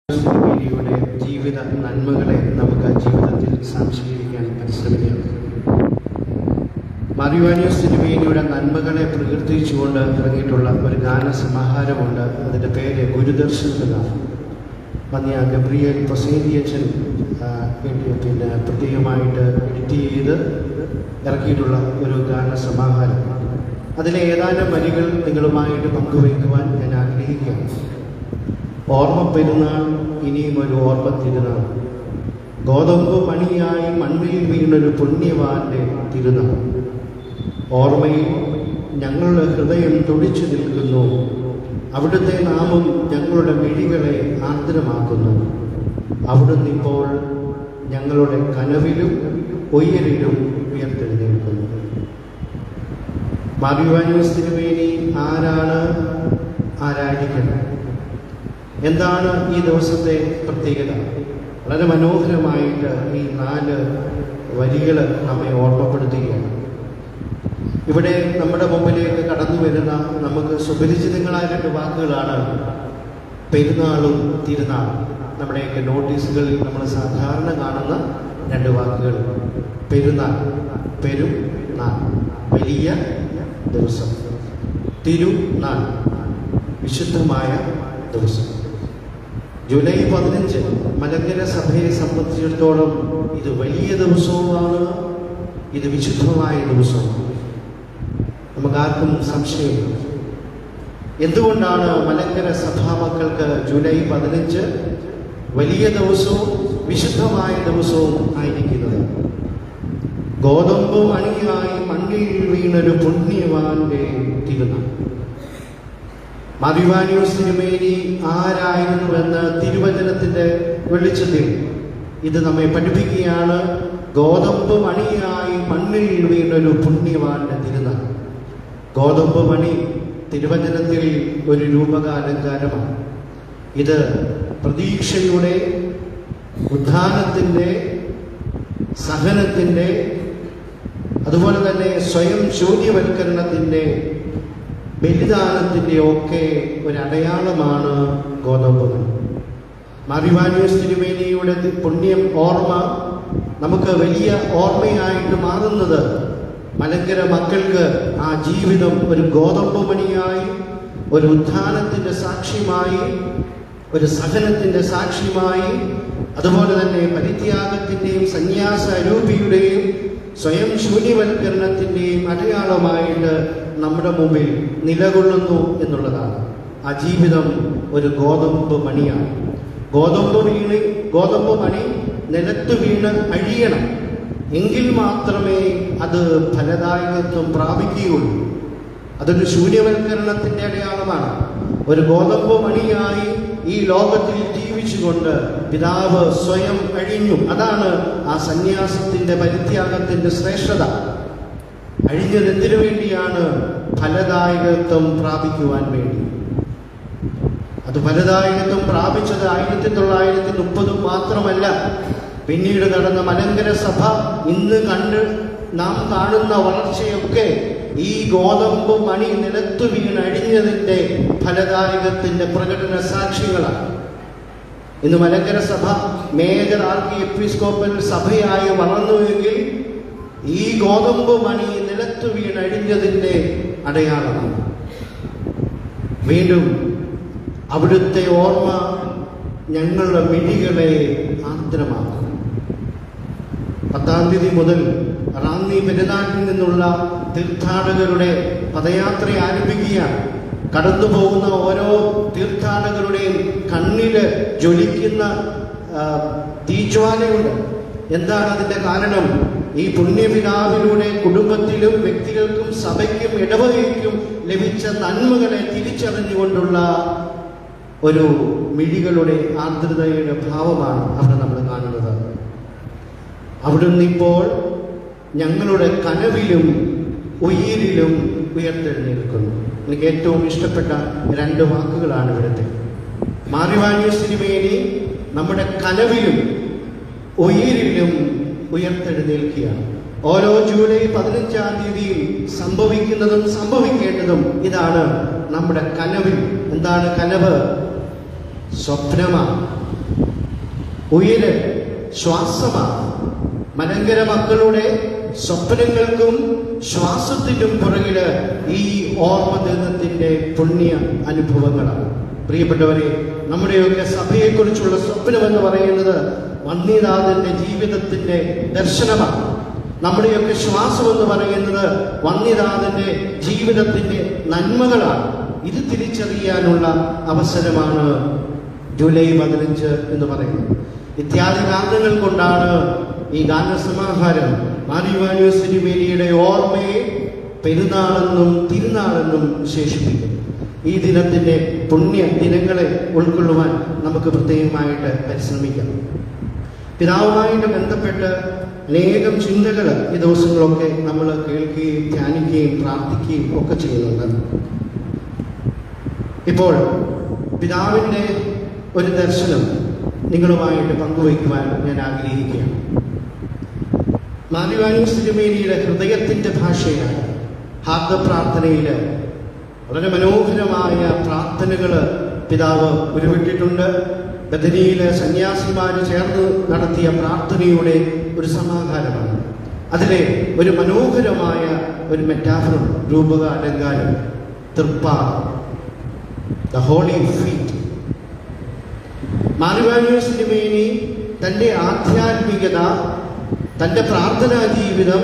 സിനിമയുടെ ജീവിത നന്മകളെ നമുക്ക് ജീവിതത്തിൽ സാംശീകരിക്കാൻ പരിശ്രമിക്കാം. മാറിവാനിയോസ് തിരുമേനിയുടെ നന്മകളെ പ്രകീർത്തിച്ചുകൊണ്ട് ഇറങ്ങിയിട്ടുള്ള ഒരു ഗാനസമാഹാരമുണ്ട്. അതിൻ്റെ പേര് ഗുരുദർശൻ എന്നാണ്. വന്യ ഗബ്രിയേൽ പ്രസേദിയച്ചൻ പിന്നെ പ്രത്യേകമായിട്ട് എഡിറ്റ് ചെയ്ത് ഇറക്കിയിട്ടുള്ള ഒരു ഗാനസമാഹാരം. അതിലെ ഏതാനും വരികൾ നിങ്ങളുമായിട്ട് പങ്കുവയ്ക്കുവാൻ ഞാൻ ആഗ്രഹിക്കുകയാണ്. ഓർമ്മ പെരുന്നാൾ, ഇനിയും ഒരു ഓർമ്മ തിരുനാൾ. ഗോതമ്പ് മണിയായി മണ്ണിൽ വീണൊരു പുണ്യവാന്റെ തിരുനാൾ. ഓർമ്മയിൽ ഞങ്ങളുടെ ഹൃദയം തുടിച്ചു നിൽക്കുന്നു. അവിടുത്തെ നാമം ഞങ്ങളുടെ മിഴികളെ ആർദ്രമാക്കുന്നു. അവിടുന്ന് ഇപ്പോൾ ഞങ്ങളുടെ കനവിലും ഉയരിലും ഉയർത്തെഴുന്നേൽക്കുന്നു. മാറിവാനിയോസ് തിരുമേനി ആരാണ്, ആരായിരിക്കണം, എന്താണ് ഈ ദിവസത്തെ പ്രത്യേകത? വളരെ മനോഹരമായിട്ട് ഈ 4 വരികൾ നമ്മെ ഓർമ്മപ്പെടുത്തുകയാണ്. ഇവിടെ നമ്മുടെ മുമ്പിലേക്ക് കടന്നു വരുന്ന നമുക്ക് സുപരിചിതങ്ങളായ 2 വാക്കുകളാണ് പെരുന്നാളും തിരുനാളും. നമ്മുടെയൊക്കെ നോട്ടീസുകളിൽ നമ്മൾ സാധാരണ കാണുന്ന 2 വാക്കുകൾ. പെരുന്നാൾ, പെരുന്നാൾ, വലിയ ദിവസം. തിരുനാൾ, വിശുദ്ധമായ ദിവസം. ജൂലൈ 15 മലങ്കര സഭയെ സംബന്ധിച്ചിടത്തോളം ഇത് വലിയ ദിവസവുമാണ്, ഇത് വിശുദ്ധമായ ദിവസവുമാണ്. നമുക്കാർക്കും സംശയമില്ല. എന്തുകൊണ്ടാണ് മലങ്കര സഭാമക്കൾക്ക് ജൂലൈ 15 വലിയ ദിവസവും വിശുദ്ധമായ ദിവസവും ആയിരിക്കുന്നത്? ഗോതമ്പ് മണിയായി മണ്ണിൽ വീണൊരു പുണ്യവാന്റെ തിരുനാൾ. മാറിവാനിയോസ് തിരുമേനി ആരായിരുന്നുവെന്ന് തിരുവചനത്തിന്റെ വെളിച്ചത്തിൽ ഇത് നമ്മെ പഠിപ്പിക്കുകയാണ്. ഗോതമ്പ് മണിയായി മണ്ണിൽ വീണൊരു പുണ്യവാന്റെ തിരുനാൾ. ഗോതമ്പ് മണി തിരുവചനത്തിൽ ഒരു രൂപകാലങ്കാരമാണ്. ഇത് പ്രതീക്ഷയുടെ, ഉദ്ധാനത്തിൻ്റെ, സഹനത്തിൻ്റെ, അതുപോലെ തന്നെ സ്വയം ശൂന്യവൽക്കരണത്തിൻ്റെ, ബലിദാനത്തിൻ്റെ ഒക്കെ ഒരടയാളമാണ് ഗോതമ്പ് മണി. മാറിവാനിയോസ് തിരുമേനിയുടെ പുണ്യം ഓർമ്മ നമുക്ക് വലിയ ഓർമ്മയായിട്ട് മാറുന്നത് മലങ്കര മക്കൾക്ക് ആ ജീവിതം ഒരു ഗോതമ്പ് മണിയായി, ഒരു ഉത്ഥാനത്തിൻ്റെ സാക്ഷ്യമായി, ഒരു സഹനത്തിൻ്റെ സാക്ഷ്യമായി, അതുപോലെ തന്നെ പരിത്യാഗത്തിൻ്റെയും സന്യാസ അരൂപിയുടെയും സ്വയം ശൂന്യവൽക്കരണത്തിൻ്റെയും അടയാളമായിട്ട് നമ്മുടെ മുമ്പിൽ നിലകൊള്ളുന്നു എന്നുള്ളതാണ്. ആ ജീവിതം ഒരു ഗോതമ്പ് മണിയാണ്. ഗോതമ്പ് മണി നിലത്ത് വീണ് അഴിയണം, എങ്കിൽ മാത്രമേ അത് ഫലദായകത്വം പ്രാപിക്കുകയുള്ളൂ. അതൊരു ശൂന്യവൽക്കരണത്തിൻ്റെ അടയാളമാണ്. ഒരു ഗോതമ്പ് മണിയായി ഈ ലോകത്തിൽ ജീവിച്ചുകൊണ്ട് പിതാവ് സ്വയം അഴിഞ്ഞു. അതാണ് ആ സന്യാസത്തിൻ്റെ പരിത്യാഗത്തിൻ്റെ ശ്രേഷ്ഠത. അഴിഞ്ഞത് എന്തിനു വേണ്ടിയാണ്? ഫലദായകത്വം പ്രാപിക്കുവാൻ വേണ്ടി. അത് ഫലദായകത്വം പ്രാപിച്ചത് 1930 മാത്രമല്ല. പിന്നീട് നടന്ന മലങ്കര സഭ ഇന്ന് നാം കാണുന്ന വളർച്ചയൊക്കെ ഈ ഗോതമ്പ് മണി നിലത്തു വീണ് അഴിഞ്ഞതിൻ്റെ ഫലദായകത്തിൻ്റെ പ്രകടന സാക്ഷികളാണ്. ഇന്ന് മലങ്കര സഭ മേജർ ആർക്കി എപ്പിസ്കോപ്പൽ സഭയായി വളർന്നുവെങ്കിൽ ഈ ഗോതമ്പ് മണി നിലത്തു വീണ് അഴിഞ്ഞതിൻ്റെ അടയാളമാണ്. വീണ്ടും അവിടുത്തെ ഓർമ്മ ഞങ്ങളുടെ മിഴികളെ ആർദ്രമാക്കും. 10-ാം തീയതി മുതൽ റാന്നി പെരുന്നാട്ടിൽ നിന്നുള്ള തീർത്ഥാടകരുടെ പദയാത്ര ആരംഭിക്കുകയാണ്. കടന്നു പോകുന്ന ഓരോ തീർത്ഥാടകരുടെയും കണ്ണില് ജ്വലിക്കുന്ന തീജ്വാലയുണ്ട്. എന്താണ് അതിൻ്റെ കാരണം? ഈ പുണ്യപിതാവിലൂടെ കുടുംബത്തിലും വ്യക്തികൾക്കും സഭയ്ക്കും ഇടവകയ്ക്കും ലഭിച്ച നന്മകളെ തിരിച്ചറിഞ്ഞുകൊണ്ടുള്ള ഒരു മിഴികളുടെ ആർദ്രതയുടെ ഭാവമാണ് അവിടെ നമ്മൾ കാണുന്നത്. അവിടുന്ന് ഇപ്പോൾ ഞങ്ങളുടെ കനവിലും ഉയിരിലും ഉയർത്തെഴുന്നേൽക്കുന്നു. എനിക്ക് ഏറ്റവും ഇഷ്ടപ്പെട്ട 2 വാക്കുകളാണ് ഇവിടുത്തെ. മാറിവാനിയോസ് തിരുമേനി നമ്മുടെ കനവിലും ഉയിരിലും ഉയർത്തെഴുന്നേൽക്കുകയാണ്. ഓരോ ജൂലൈ 15-ാം തീയതിയും സംഭവിക്കുന്നതും സംഭവിക്കേണ്ടതും ഇതാണ്. നമ്മുടെ കനവിൽ എന്താണ് കനവ്? സ്വപ്നമാണ്. ഉയര് ശ്വാസമാണ്. മലങ്കര മക്കളുടെ സ്വപ്നങ്ങൾക്കും ശ്വാസത്തിനും പുറകില് ഈ ഓർമ്മ ദിനത്തിന്റെ പുണ്യ അനുഭവങ്ങളാണ്. പ്രിയപ്പെട്ടവരെ, നമ്മുടെയൊക്കെ സഭയെക്കുറിച്ചുള്ള സ്വപ്നം എന്ന് പറയുന്നത് വന്യനാഥന്റെ ജീവിതത്തിന്റെ ദർശനമാണ്. നമ്മുടെയൊക്കെ ശ്വാസം എന്ന് പറയുന്നത് വന്യനാഥന്റെ ജീവിതത്തിന്റെ നന്മകളാണ്. ഇത് തിരിച്ചറിയാനുള്ള അവസരമാണ് ജൂലൈ 15 എന്ന് പറയുന്നത്. ഇത്യാദി കാരണങ്ങൾ കൊണ്ടാണ് ഈ ഗാനസമാഹാരം മാർ ഇവാനിയോസ് തിരുമേനിയുടെ ഓർമ്മയെ പെരുന്നാളെന്നും തിരുനാളെന്നും വിശേഷിപ്പിക്കുന്നു. ഈ ദിനത്തിന്റെ പുണ്യ ദിനങ്ങളെ ഉൾക്കൊള്ളുവാൻ നമുക്ക് പ്രത്യേകമായിട്ട് പരിശ്രമിക്കാം. പിതാവുമായിട്ട് ബന്ധപ്പെട്ട് അനേകം ചിന്തകൾ ഈ ദിവസങ്ങളൊക്കെ നമ്മൾ കേൾക്കുകയും ധ്യാനിക്കുകയും പ്രാർത്ഥിക്കുകയും ഒക്കെ ചെയ്യുന്നുണ്ട്. ഇപ്പോൾ പിതാവിൻ്റെ ഒരു ദർശനം നിങ്ങളുമായിട്ട് പങ്കുവയ്ക്കുവാൻ ഞാൻ ആഗ്രഹിക്കുകയാണ്. മാർ ഇവാനിയോസ് തിരുമേനിയുടെ ഹൃദയത്തിൻ്റെ ഭാഷയായ ഹാർദ പ്രാർത്ഥനയിൽ വളരെ മനോഹരമായ പ്രാർത്ഥനകൾ പിതാവ് ഉരുവിട്ടിട്ടുണ്ട്. ബദനിയിലെ സന്യാസിമാർ ചേർന്ന് നടത്തിയ പ്രാർത്ഥനയുടെ ഒരു സമാഹാരമാണ്. അതിലെ ഒരു മനോഹരമായ ഒരു മെറ്റാഫറും രൂപക അലങ്കാരം തൃപ്പാദം, the holy feet. Mar Ivanios തിരുമേനി തൻ്റെ ആധ്യാത്മികത, തൻ്റെ പ്രാർത്ഥനാ ജീവിതം,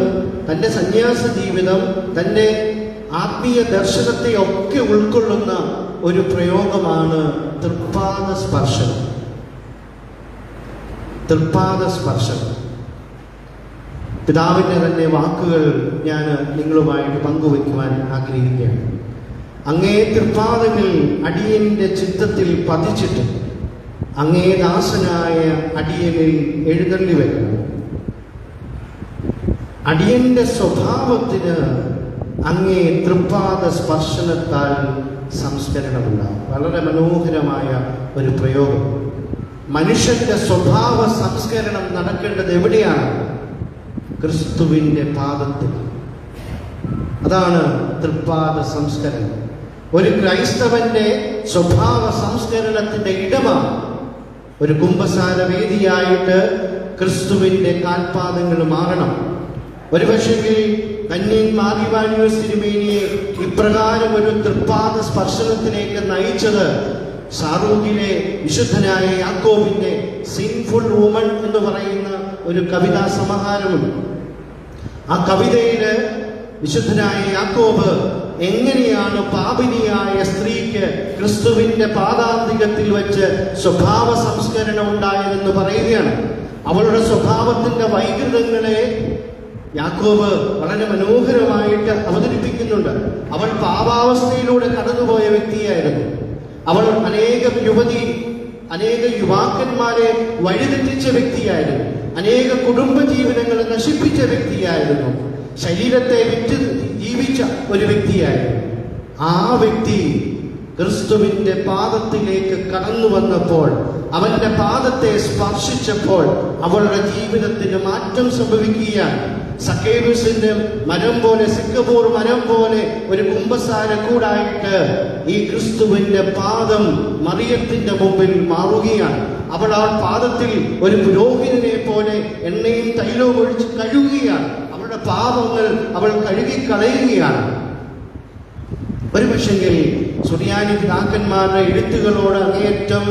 തൻ്റെ സന്യാസ ജീവിതം, തൻ്റെ ആത്മീയ ദർശനത്തെ ഒക്കെ ഉൾക്കൊള്ളുന്ന ഒരു പ്രയോഗമാണ് തൃപ്പാദ സ്പർശനം. തൃപ്പാദ സ്പർശനം. പിതാവിൻ്റെ തന്നെ വാക്കുകൾ ഞാൻ നിങ്ങളുമായിട്ട് പങ്കുവയ്ക്കുവാൻ ആഗ്രഹിക്കുകയാണ്. അങ്ങേ തൃപ്പാദങ്ങൾ അടിയന്റെ ചിത്തത്തിൽ പതിച്ചിട്ട് അങ്ങേ ദാസനായ അടിയനിൽ എഴുന്നള്ളി വരണം. അടിയന്റെ സ്വഭാവത്തിന് അങ്ങേ തൃപ്പാദ സ്പർശനത്താൽ സംസ്കരണമുണ്ടാകും. വളരെ മനോഹരമായ ഒരു പ്രയോഗം. മനുഷ്യന്റെ സ്വഭാവ സംസ്കരണം നടക്കേണ്ടത് എവിടെയാണ്? ക്രിസ്തുവിൻ്റെ പാദത്തിൽ. അതാണ് തൃപ്പാദ സംസ്കരണം. ഒരു ക്രൈസ്തവന്റെ സ്വഭാവ സംസ്കരണത്തിന്റെ ഇടമാണ്. ഒരു കുമ്പസാര വേദിയായിട്ട് ക്രിസ്തുവിൻ്റെ കാൽപാദങ്ങൾ മാറണം. ഒരു പക്ഷെങ്കിൽ കന്യൻ മാർ ഇവാനിയോസ് തിരുമേനിയെ ഇപ്രകാരം ഒരു തൃപ്പാദ സ്പർശനത്തിലേക്ക് നയിച്ചത് സാറൂഖിലെ വിശുദ്ധനായ യാക്കോബിന്റെ സിൻഫുൾ വുമൺ എന്ന് പറയുന്ന ഒരു കവിതാ സമാഹാരമുണ്ട്. ആ കവിതയില് വിശുദ്ധനായ യാക്കോബ് എങ്ങനെയാണ് പാപിനിയായ സ്ത്രീക്ക് ക്രിസ്തുവിന്റെ പാദാന്തികത്തിൽ വെച്ച് സ്വഭാവ സംസ്കരണം ഉണ്ടായതെന്ന് പറയുകയാണ്. അവളുടെ സ്വഭാവത്തിന്റെ വൈകൃതങ്ങളെ യാക്കോബ് വളരെ മനോഹരമായിട്ട് അവതരിപ്പിക്കുന്നുണ്ട്. അവൾ പാപാവസ്ഥയിലൂടെ കടന്നുപോയ വ്യക്തിയായിരുന്നു. അവൾ അനേക യുവാക്കന്മാരെ വഴിതെറ്റിച്ച വ്യക്തിയായിരുന്നു. അനേക കുടുംബജീവനങ്ങളെ നശിപ്പിച്ച വ്യക്തിയായിരുന്നു. ശരീരത്തെ വിറ്റ് ജീവിച്ച ഒരു വ്യക്തിയായിരുന്നു. ആ വ്യക്തി ക്രിസ്തുവിന്റെ പാദത്തിലേക്ക് കടന്നു വന്നപ്പോൾ, അവന്റെ പാദത്തെ സ്പർശിച്ചപ്പോൾ അവളുടെ ജീവിതത്തിന് മാറ്റം സംഭവിക്കുകയാണ്. സക്കേബുസിന്റെ മരം പോലെ, സിക്കബൂർ മരം പോലെ ഒരു കുമ്പസാര കൂടായിട്ട് ഈ ക്രിസ്തുവിന്റെ പാദം മറിയത്തിന്റെ മുമ്പിൽ മാറുകയാണ്. അവൾ ആ പാദത്തിൽ ഒരു പുരോഹിതനെ പോലെ എണ്ണയും തൈലവും ഒഴിച്ച് കഴുകുകയാണ്. അവളുടെ പാപങ്ങൾ അവൾ കഴുകിക്കളയുകയാണ്. ഒരു പക്ഷെങ്കിൽ സുറിയാനി പിതാക്കന്മാരുടെ എഴുത്തുകളോട് അങ്ങേയറ്റം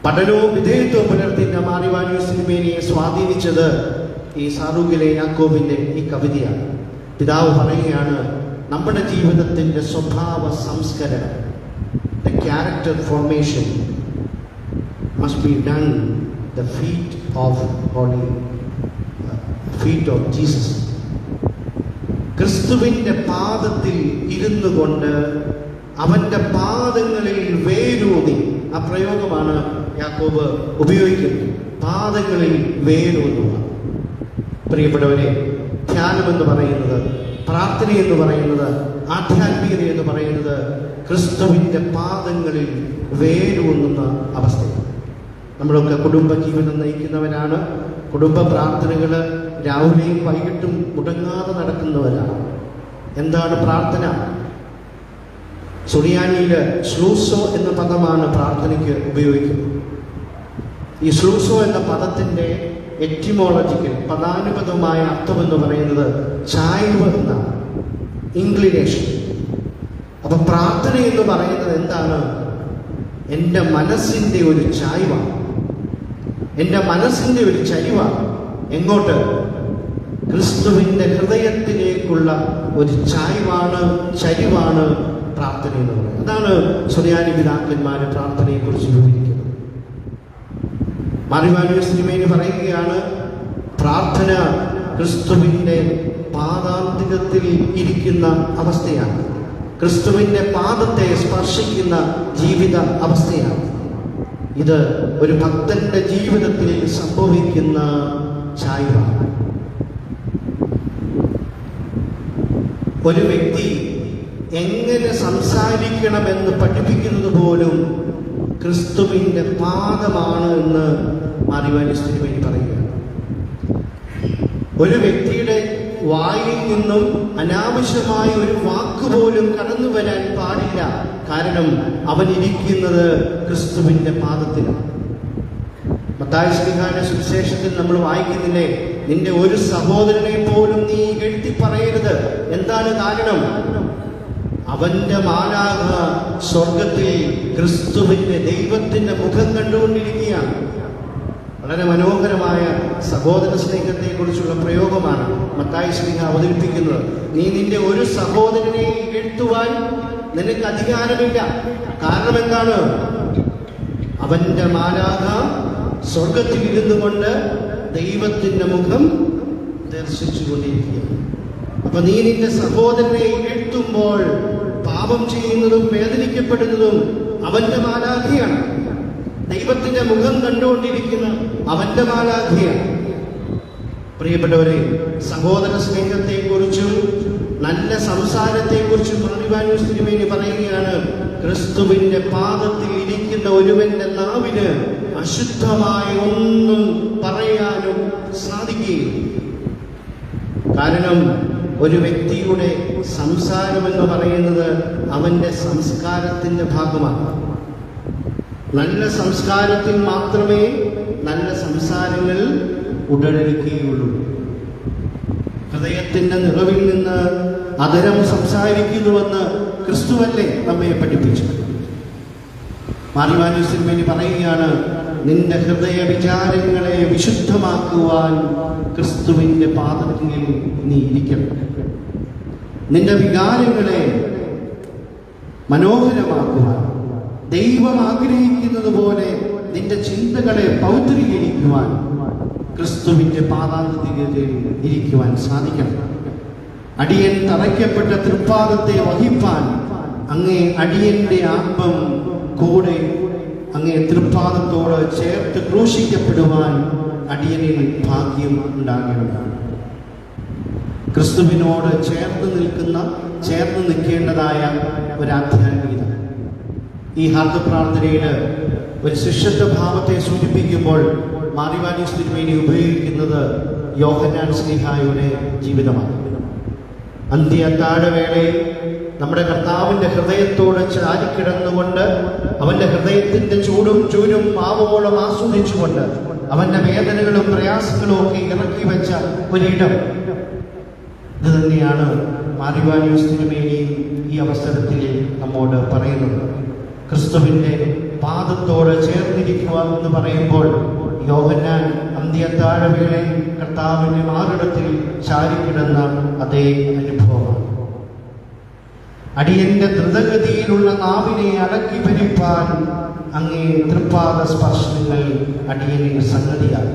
പഠനവും വിധേയത്വവും പുലർത്തുന്ന മാർ ഇവാനിയോസ് തിരുമേനിയെ സ്വാധീനിച്ചത് ഈ സാറൂഖിലെ യാക്കോബിന്റെ ഈ കവിതയാണ്. പിതാവ് പറയുകയാണ്, നമ്മുടെ ജീവിതത്തിന്റെ സ്വഭാവ സംസ്കരണം, the character formation must be done the feet of Jesus. ക്രിസ്തുവിന്റെ പാദത്തിൽ ഇരുന്നു കൊണ്ട് അവന്റെ പാദങ്ങളിൽ വേരൂന്നി, ആ പ്രയോഗമാണ് യാക്കോബ് ഉപയോഗിക്കുന്നത്. പാദങ്ങളിൽ വേരൂന്നുക. പ്രിയപ്പെട്ടവരെ, ധ്യാനം എന്ന് പറയുന്നത്, പ്രാർത്ഥന എന്ന് പറയുന്നത്, ആധ്യാത്മികത എന്ന് പറയുന്നത് ക്രിസ്തുവിന്റെ പാദങ്ങളിൽ വേരൂന്നുന്ന അവസ്ഥയാണ്. നമ്മളൊക്കെ കുടുംബജീവനം നയിക്കുന്നവരാണ്. കുടുംബ പ്രാർത്ഥനകൾ രാവിലെയും വൈകിട്ടും മുടങ്ങാതെ നടക്കുന്നവരാണ്. എന്താണ് പ്രാർത്ഥന? സുറിയാനിയിൽ ശ്ലൂസോ എന്ന പദമാണ് പ്രാർത്ഥനയ്ക്ക് ഉപയോഗിക്കുന്നത്. ഈ ശ്ലൂസോ എന്ന പദത്തിൻ്റെ എറ്റിമോളജിക്കൽ പദാനുപദമായ അർത്ഥമെന്ന് പറയുന്നത് ചായ്വ് എന്നാണ്, ഇൻക്ലിനേഷൻ. അപ്പൊ പ്രാർത്ഥന എന്ന് പറയുന്നത് എന്താണ്? എൻ്റെ മനസ്സിൻ്റെ ഒരു ചായ്വാണ്, എൻ്റെ മനസ്സിൻ്റെ ഒരു ചരിവാണ്. എങ്ങോട്ട്? ക്രിസ്തുവിൻ്റെ ഹൃദയത്തിലേക്കുള്ള ഒരു ചരിവാണ് പ്രാർത്ഥന എന്ന് പറയുന്നത്. അതാണ് സുറിയാനി പിതാക്കന്മാർ പ്രാർത്ഥനയെക്കുറിച്ച് വിവരിക്കുന്നത്. മാർ ഇവാനിയോസ് തിരുമേനി പറയുകയാണ്, പ്രാർത്ഥന ക്രിസ്തുവിൻ്റെ പാദാന്തികത്തിൽ ഇരിക്കുന്ന അവസ്ഥയാണ്, ക്രിസ്തുവിൻ്റെ പാദത്തെ സ്പർശിക്കുന്ന ജീവിത അവസ്ഥയാണ്. ഇത് ഒരു ഭക്തന്റെ ജീവിതത്തിൽ സംഭവിക്കുന്ന ചായ്വാണ്. ഒരു വ്യക്തി എങ്ങനെ സംസാരിക്കണമെന്ന് പഠിപ്പിക്കുന്നത് പോലും ക്രിസ്തുവിൻ്റെ പാദമാണ് എന്ന് മാർ ഇവാനിയോസ് തിരുമേനി പറയുകയാണ്. ഒരു വ്യക്തിയുടെ വായിൽ നിന്നും അനാവശ്യമായ ഒരു വാക്കുപോലും കടന്നു വരാൻ പാടില്ല. കാരണം അവൻ ഇരിക്കുന്നത് ക്രിസ്തുവിൻ്റെ പാദത്തിലാണ്. മത്തായി ശ്ലീഹായുടെ സുവിശേഷത്തിൽ നമ്മൾ വായിക്കുന്നില്ലേ, നിന്റെ ഒരു സഹോദരനെ പോലും നീ എഴുതി പറയരുത്. എന്താണ് കാരണം? അവന്റെ മാലാഖ സ്വർഗത്തിൽ ക്രിസ്തുവിന്റെ ദൈവത്തിന്റെ മുഖം കണ്ടുകൊണ്ടിരിക്കുകയാണ്. വളരെ മനോഹരമായ സഹോദര സ്നേഹത്തെ കുറിച്ചുള്ള പ്രയോഗമാണ് മത്തായി ശ്ലീഹ അവതരിപ്പിക്കുന്നത്. നീ നിന്റെ ഒരു സഹോദരനെ എഴുത്തുവാൻ നിനക്ക് അധികാരമില്ല. കാരണം എന്താണ്? അവന്റെ മാലാഖ സ്വർഗത്തിൽ ഇരുന്നു കൊണ്ട് ദൈവത്തിന്റെ മുഖം ദർശിച്ചു കൊണ്ടിരിക്കുകയാണ്. അപ്പൊ നീ നിന്റെ സഹോദരനെ എഴുത്തുമ്പോൾ പാപം ചെയ്യുന്നതും വേദനിക്കപ്പെടുന്നതും അവന്റെ മാലാഖയാണ്. ദൈവത്തിന്റെ മുഖം കണ്ടുകൊണ്ടിരിക്കുന്ന അവന്റെ മാലാഖയാണ്. പ്രിയപ്പെട്ടവരെ, സഹോദര സ്നേഹത്തെക്കുറിച്ചും നല്ല സംസാരത്തെക്കുറിച്ചും മാർ ഇവാനിയോസ് തിരുമേനി പറയുകയാണ്, ക്രിസ്തുവിന്റെ പാദത്തിൽ ഇരിക്കുന്ന ഒരുവന്റെ നാവിന് അശുദ്ധമായ ഒന്നും പറയാനും സാധിക്കുകയില്ല. കാരണം ഒരു വ്യക്തിയുടെ സംസാരമെന്ന് പറയുന്നത് അവന്റെ സംസ്കാരത്തിന്റെ ഭാഗമാണ്. നല്ല സംസ്കാരത്തിൽ മാത്രമേ നല്ല സംസാരങ്ങൾ ഉടലെടുക്കുകയുള്ളൂ. ഹൃദയത്തിന്റെ നിറവിൽ നിന്ന് അധരം സംസാരിക്കുന്നുവെന്ന് ക്രിസ്തുവല്ലേ നമ്മെ പഠിപ്പിച്ചു. മാർ ഇവാനിയോസ് തിരുമേനി പറയുകയാണ്, നിന്റെ ഹൃദയ വിചാരങ്ങളെ വിശുദ്ധമാക്കുവാൻ ക്രിസ്തുവിന്റെ പാദത്തിൽ നീ ഇരിക്കണം. നിന്റെ വികാരങ്ങളെ മനോഹരമാക്കുവാൻ, ദൈവം ആഗ്രഹിക്കുന്നത് പോലെ നിന്റെ ചിന്തകളെ പൗത്രീകരിക്കുവാൻ ക്രിസ്തുവിന്റെ പാദാന്തികതയിൽ ഇരിക്കുവാൻ സാധിക്കണം. അടിയൻ തറയ്ക്കപ്പെട്ട തൃപ്പാദത്തെ വഹിപ്പാൻ അങ്ങേ അടിയന്റെ ആത്മം കൂടെ അങ്ങേ തൃപ്പാദത്തോട് ചേർത്ത് ക്രൂശിക്കപ്പെടുവാൻ അടിയനിൽ ഭാഗ്യം ഉണ്ടാകണം. ക്രിസ്തുവിനോട് ചേർന്ന് നിൽക്കേണ്ടതായ ഒരു ആധ്യാത്മികത. ഈ ഹാർദ പ്രാർത്ഥനയിൽ ഒരു ശിഷ്യത്വ ഭാവത്തെ സൂചിപ്പിക്കുമ്പോൾ മാർ ഇവാനിയോസ് തിരുമേനി ഉപയോഗിക്കുന്നത് യോഹന്നാൻ ശ്ലീഹായുടെ ജീവിതമാണ്. അന്ത്യത്താഴവേളയിൽ നമ്മുടെ കർത്താവിന്റെ ഹൃദയത്തോട് ചാരിക്കിടന്നുകൊണ്ട് അവന്റെ ഹൃദയത്തിന്റെ ചൂരും ആവോളം ആസ്വദിച്ചുകൊണ്ട് അവന്റെ വേദനകളും പ്രയാസങ്ങളും ഒക്കെ ഇറക്കി വെച്ച ഒരിടം. ഇത് തന്നെയാണ് മാർ ഇവാനിയോസ് തിരുമേനി ഈ അവസരത്തിൽ നമ്മോട് പറയുന്നത്. ക്രിസ്തുവിന്റെ പാദത്തോട് ചേർന്നിരിക്കുക എന്ന് പറയുമ്പോൾ യോഹന്നാൻ അന്ത്യത്താഴവേളയിൽ കർത്താവിന്റെ മാറിടത്തിൽ ചാരിക്കിടന്ന അതേ അനുഭവമാണ്. അടിയന്റെ ദ്രുതഗതിയിലുള്ള നാവിനെ അടക്കി ഭരിപ്പാൻ അങ്ങേ തൃപ്പാദ സ്പർശനങ്ങൾ അടിയനിൽ സംഗതിയായി.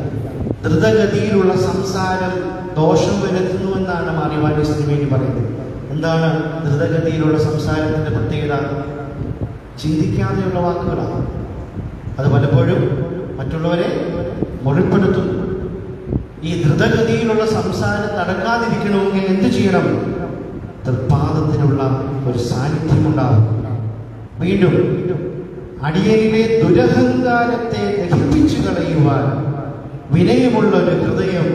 ദ്രുതഗതിയിലുള്ള സംസാരം ദോഷം വരുത്തുന്നുവെന്നാണ് മാർ ഇവാനിയോസ് തിരുമേനി പറയുന്നത്. എന്താണ് ദ്രുതഗതിയിലുള്ള സംസാരത്തിന്റെ പ്രത്യേകത? ചിന്തിക്കാതെയുള്ള വാക്കുകളാണ്. അത് പലപ്പോഴും മറ്റുള്ളവരെ മുറിപ്പെടുത്തുന്നു. ഈ ദ്രുതഗതിയിലുള്ള സംസാരം നടക്കാതിരിക്കണമെങ്കിൽ എന്ത് ചെയ്യണം? തൃപ്പാദത്തിനുള്ള ഒരു സാന്നിധ്യമുണ്ടാകും. വീണ്ടും അടിയനിലെ ദുരഹങ്കാരത്തെ ദഹിപ്പിച്ചു കളയുവാൻ വിനയമുള്ള ഒരു ഹൃദയം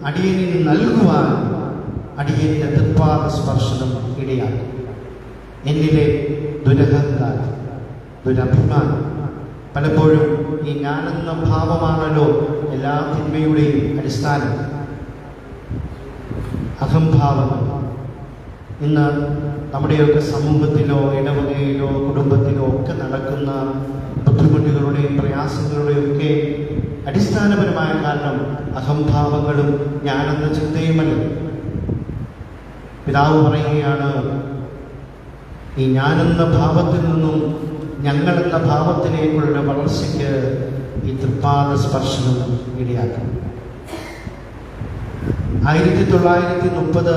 അടിയനിൽ നൽകുവാൻ അടിയന്റെ തൃപ്പാദ സ്പർശനം ഇടയാക്കും. എന്നിലെ ദുരഹങ്കാരം, ദുരഭിമാനം, പലപ്പോഴും ഈ ഞാനെന്ന ഭാവമാണല്ലോ എല്ലാ തിന്മയുടെയും അടിസ്ഥാനം. അഹംഭാവങ്ങൾ ഇന്ന് നമ്മുടെയൊക്കെ സമൂഹത്തിലോ ഇടവകയിലോ കുടുംബത്തിലോ ഒക്കെ നടക്കുന്ന ബുദ്ധിമുട്ടുകളുടെയും പ്രയാസങ്ങളുടെയും ഒക്കെ അടിസ്ഥാനപരമായ കാരണം അഹംഭാവങ്ങളും ഞാനെന്ന ചിന്തയുമല്ല. പിതാവ് പറയുകയാണ്, ഈ ഞാനെന്ന ഭാവത്തിൽ നിന്നും ഞങ്ങളെന്ന ഭാവത്തിലേക്കുള്ള വളർച്ചയ്ക്ക് ഈ തൃപ്പാദ സ്പർശനം ഇടയാക്കും. 1930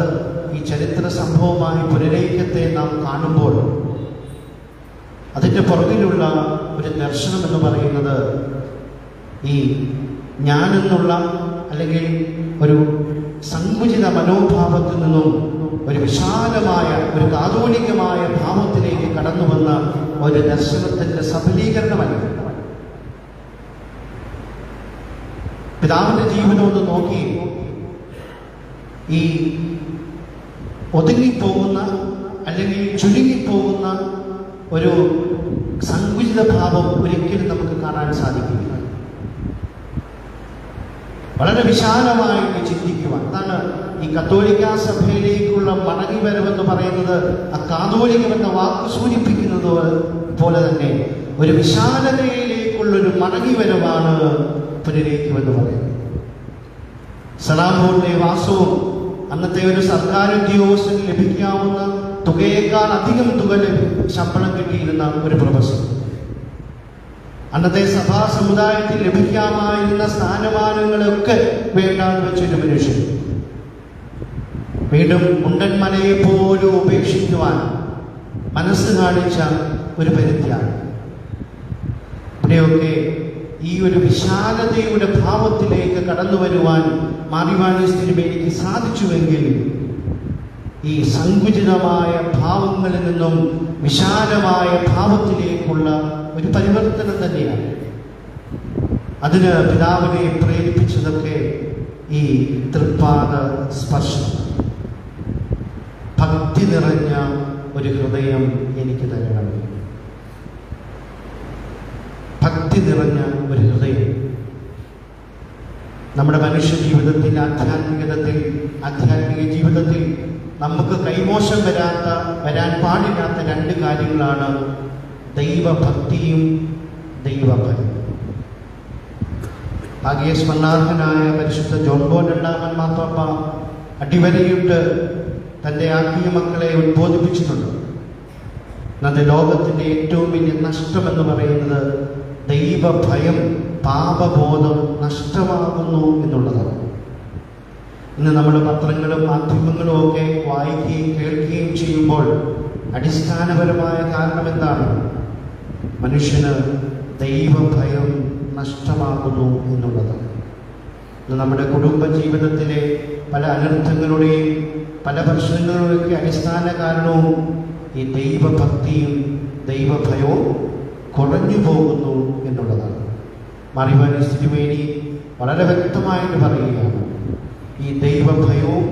ഈ ചരിത്ര സംഭവമായി പുനരൈക്യത്തെ നാം കാണുമ്പോൾ അതിൻ്റെ പുറകിലുള്ള ഒരു ദർശനം എന്ന് പറയുന്നത് ഈ ഞാനെന്നുള്ള അല്ലെങ്കിൽ ഒരു സങ്കുചിത മനോഭാവത്തിൽ നിന്നും ഒരു വിശാലമായ ഒരു കാതോലികമായ ഭാവത്തിലേക്ക് കടന്നു വന്ന ഒരു ദർശനത്തിന്റെ സഫലീകരണമല്ല. പിതാവിന്റെ ജീവിതം ഒന്ന് നോക്കി, ഈ ഒതുങ്ങിപ്പോകുന്ന അല്ലെങ്കിൽ ചുരുങ്ങിപ്പോകുന്ന ഒരു സങ്കുചിത ഭാവം ഒരിക്കലും നമുക്ക് കാണാൻ സാധിക്കില്ല. വളരെ വിശാലമായിട്ട് ചിന്തിക്കുവാൻ, അതാണ് ഈ കത്തോലിക്കാ സഭയിലേക്കുള്ള മടങ്ങിവരവെന്ന് പറയുന്നത്. ആ കാതോലികമെന്ന വാക്ക് സൂചിപ്പിക്കുന്നത് പോലെ തന്നെ ഒരു വിശാലതയിലേക്കുള്ളൊരു മടങ്ങിവരവാണ് പുനരൈക്യമെന്ന് പറയുന്നത്. സലാംപൂരിലെ വാസവും അന്നത്തെ ഒരു സർക്കാർ ഉദ്യോഗസ്ഥന് ലഭിക്കാവുന്ന തുകയേക്കാൾ അധികം തുക ശമ്പളം കിട്ടിയിരുന്ന ഒരു പ്രൊഫസർ, അന്നത്തെ സഭാ സമുദായത്തിൽ ലഭിക്കാമായിരുന്ന സ്ഥാനമാനങ്ങളൊക്കെ വേണ്ടാന്ന് വെച്ചൊരു മനുഷ്യൻ വീണ്ടും മുണ്ടൻമലയെ പോലും ഉപേക്ഷിക്കുവാൻ മനസ്സ് കാണിച്ച ഒരു പരിത്യാഗം. ഇവിടെയൊക്കെ ഈ ഒരു വിശാലതയുടെ ഭാവത്തിലേക്ക് കടന്നു വരുവാൻ മാറിവാനീസ് തിരുമേനിക്ക് സാധിച്ചുവെങ്കിൽ ഈ സങ്കുചിതമായ ഭാവങ്ങളിൽ നിന്നും വിശാലമായ ഭാവത്തിലേക്കുള്ള ഒരു പരിവർത്തനം തന്നെയാണ്. അതിന് പിതാവിനെ പ്രേരിപ്പിച്ചതൊക്കെ ഈ തൃപ്പാദ സ്പർശനം. ഭക്തി നിറഞ്ഞ ഒരു ഹൃദയം എനിക്ക് തരണം. ഭക്തി നിറഞ്ഞ ഒരു ഹൃദയം നമ്മുടെ മനുഷ്യ ജീവിതത്തിൽ, ആധ്യാത്മിക ജീവിതത്തിൽ നമുക്ക് കൈമോശം വരാൻ പാടില്ലാത്ത രണ്ട് കാര്യങ്ങളാണ് ദൈവഭക്തിയും ദൈവഭയം. ഭാഗ്യസ്മരണാർഹനായ പരിശുദ്ധ ജോൺ പോൾ രണ്ടാമൻ മാർപ്പാപ്പ അടിവരയിട്ട് തൻ്റെ ആത്മീയ മക്കളെ ഉദ്ബോധിപ്പിച്ചിട്ടുണ്ട്. ഇന്നത്തെ ലോകത്തിൻ്റെ ഏറ്റവും വലിയ നഷ്ടമെന്ന് പറയുന്നത് ദൈവഭയം, പാപബോധം നഷ്ടമാകുന്നു എന്നുള്ളതാണ്. ഇന്ന് നമ്മൾ പത്രങ്ങളും മാധ്യമങ്ങളും ഒക്കെ വായിക്കുകയും കേൾക്കുകയും ചെയ്യുമ്പോൾ അടിസ്ഥാനപരമായ കാരണം എന്താണ്? മനുഷ്യന് ദൈവഭയം നഷ്ടമാകുന്നു എന്നുള്ളതാണ്. ഇന്ന് നമ്മുടെ കുടുംബ ജീവിതത്തിലെ പല അനർത്ഥങ്ങളുടെയും പല പ്രശ്നങ്ങളുടെയൊക്കെ അടിസ്ഥാന കാരണവും ഈ ദൈവഭക്തിയും ദൈവഭയവും കുറഞ്ഞു പോകുന്നു എന്നുള്ളതാണ്. മാറിവാനീസ് തിരുമേനി വളരെ വ്യക്തമായിട്ട് പറയുകയാണ്, ഈ ദൈവഭയവും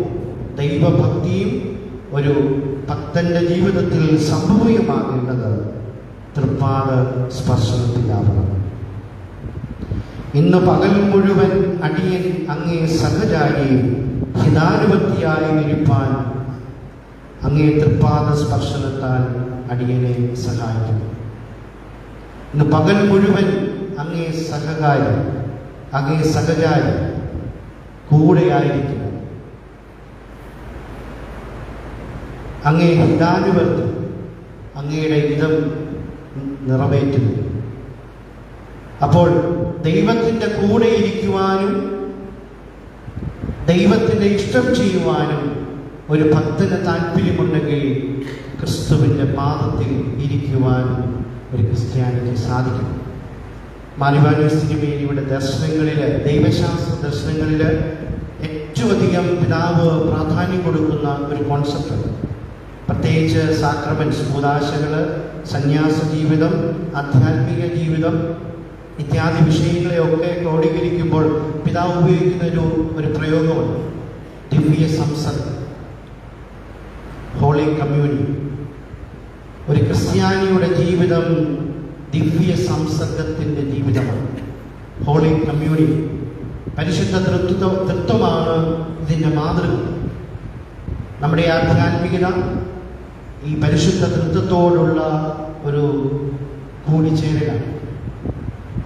ദൈവഭക്തിയും ഒരു ഭക്തന്റെ ജീവിതത്തിൽ സംഭവ്യമാകേണ്ടത് തൃപ്പാദ സ്പർശനത്തിലാവണം. ഇന്ന് പകൽ മുഴുവൻ അടിയൻ അങ്ങേ സഹചാരിയും ഹിതാനുഭക്തിയായി ഇരിപ്പാൻ അങ്ങേ തൃപ്പാദ സ്പർശനത്താൽ അടിയനെ സഹായിക്കുന്നു. ഇന്ന് പകൽ മുഴുവൻ അങ്ങേ സഹചാരി കൂടെയായിരിക്കുന്നു. അങ്ങേ ഹിതാനുവർത്തി അങ്ങയുടെ ഹിതം നിറവേറ്റുന്നു. അപ്പോൾ ദൈവത്തിൻ്റെ കൂടെ ഇരിക്കുവാനും ദൈവത്തിൻ്റെ ഇഷ്ടം ചെയ്യുവാനും ഒരു ഭക്തന് താല്പര്യമുണ്ടെങ്കിൽ ക്രിസ്തുവിൻ്റെ പാദത്തിൽ ഇരിക്കുവാൻ ഒരു ക്രിസ്ത്യാനിക്ക് സാധിക്കും. മാറിവാനീസ് തിരുമേനിയുടെ ദർശനങ്ങളിൽ, ദൈവശാസ്ത്ര ദർശനങ്ങളിൽ ഏറ്റവും അധികം പിതാവ് പ്രാധാന്യം കൊടുക്കുന്ന ഒരു കോൺസെപ്റ്റ്, പ്രത്യേകിച്ച് സാക്രമെന്റ്സ്, കൂദാശകൾ, സന്യാസ ജീവിതം, ആധ്യാത്മിക ജീവിതം ഇത്യാദി വിഷയങ്ങളെയൊക്കെ ക്രോഡീകരിക്കുമ്പോൾ പിതാവ് ഉപയോഗിക്കുന്ന ഒരു പ്രയോഗമുണ്ട്, ദിവ്യ സംസർഗം, ഹോളി കമ്മ്യൂണിയൻ. ഒരു ക്രിസ്ത്യാനിയുടെ ജീവിതം ദിവ്യ സംസർഗത്തിൻ്റെ ജീവിതമാണ്. Holy communion. പരിശുദ്ധ തൃത്വമാണ് ഇതിൻ്റെ മാതൃക. നമ്മുടെ ആധ്യാത്മികത ഈ പരിശുദ്ധ തൃത്വത്തോടുള്ള ഒരു കൂടിച്ചേരലാണ്.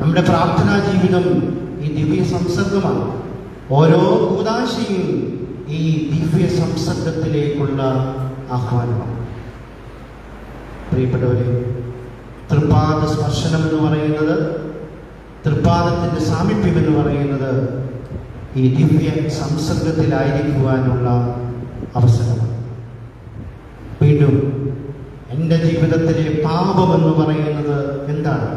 നമ്മുടെ പ്രാർത്ഥനാ ജീവിതം ഈ ദിവ്യ സംസർഗമാണ്. ഓരോ കൂദാശയും ഈ ദിവ്യ സംസർഗത്തിലേക്കുള്ള ആഹ്വാനമാണ്. പ്രിയപ്പെട്ടവരെ, തൃപ്പാദ സ്പർശനം എന്ന് പറയുന്നത്, തൃപ്പാദത്തിൻ്റെ സാമീപ്യം എന്ന് പറയുന്നത് ഈ ദിവ്യ സംസർഗത്തിലായിരിക്കുവാനുള്ള അവസരമാണ്. വീണ്ടും എൻ്റെ ജീവിതത്തിലെ പാപമെന്ന് പറയുന്നത് എന്താണ്?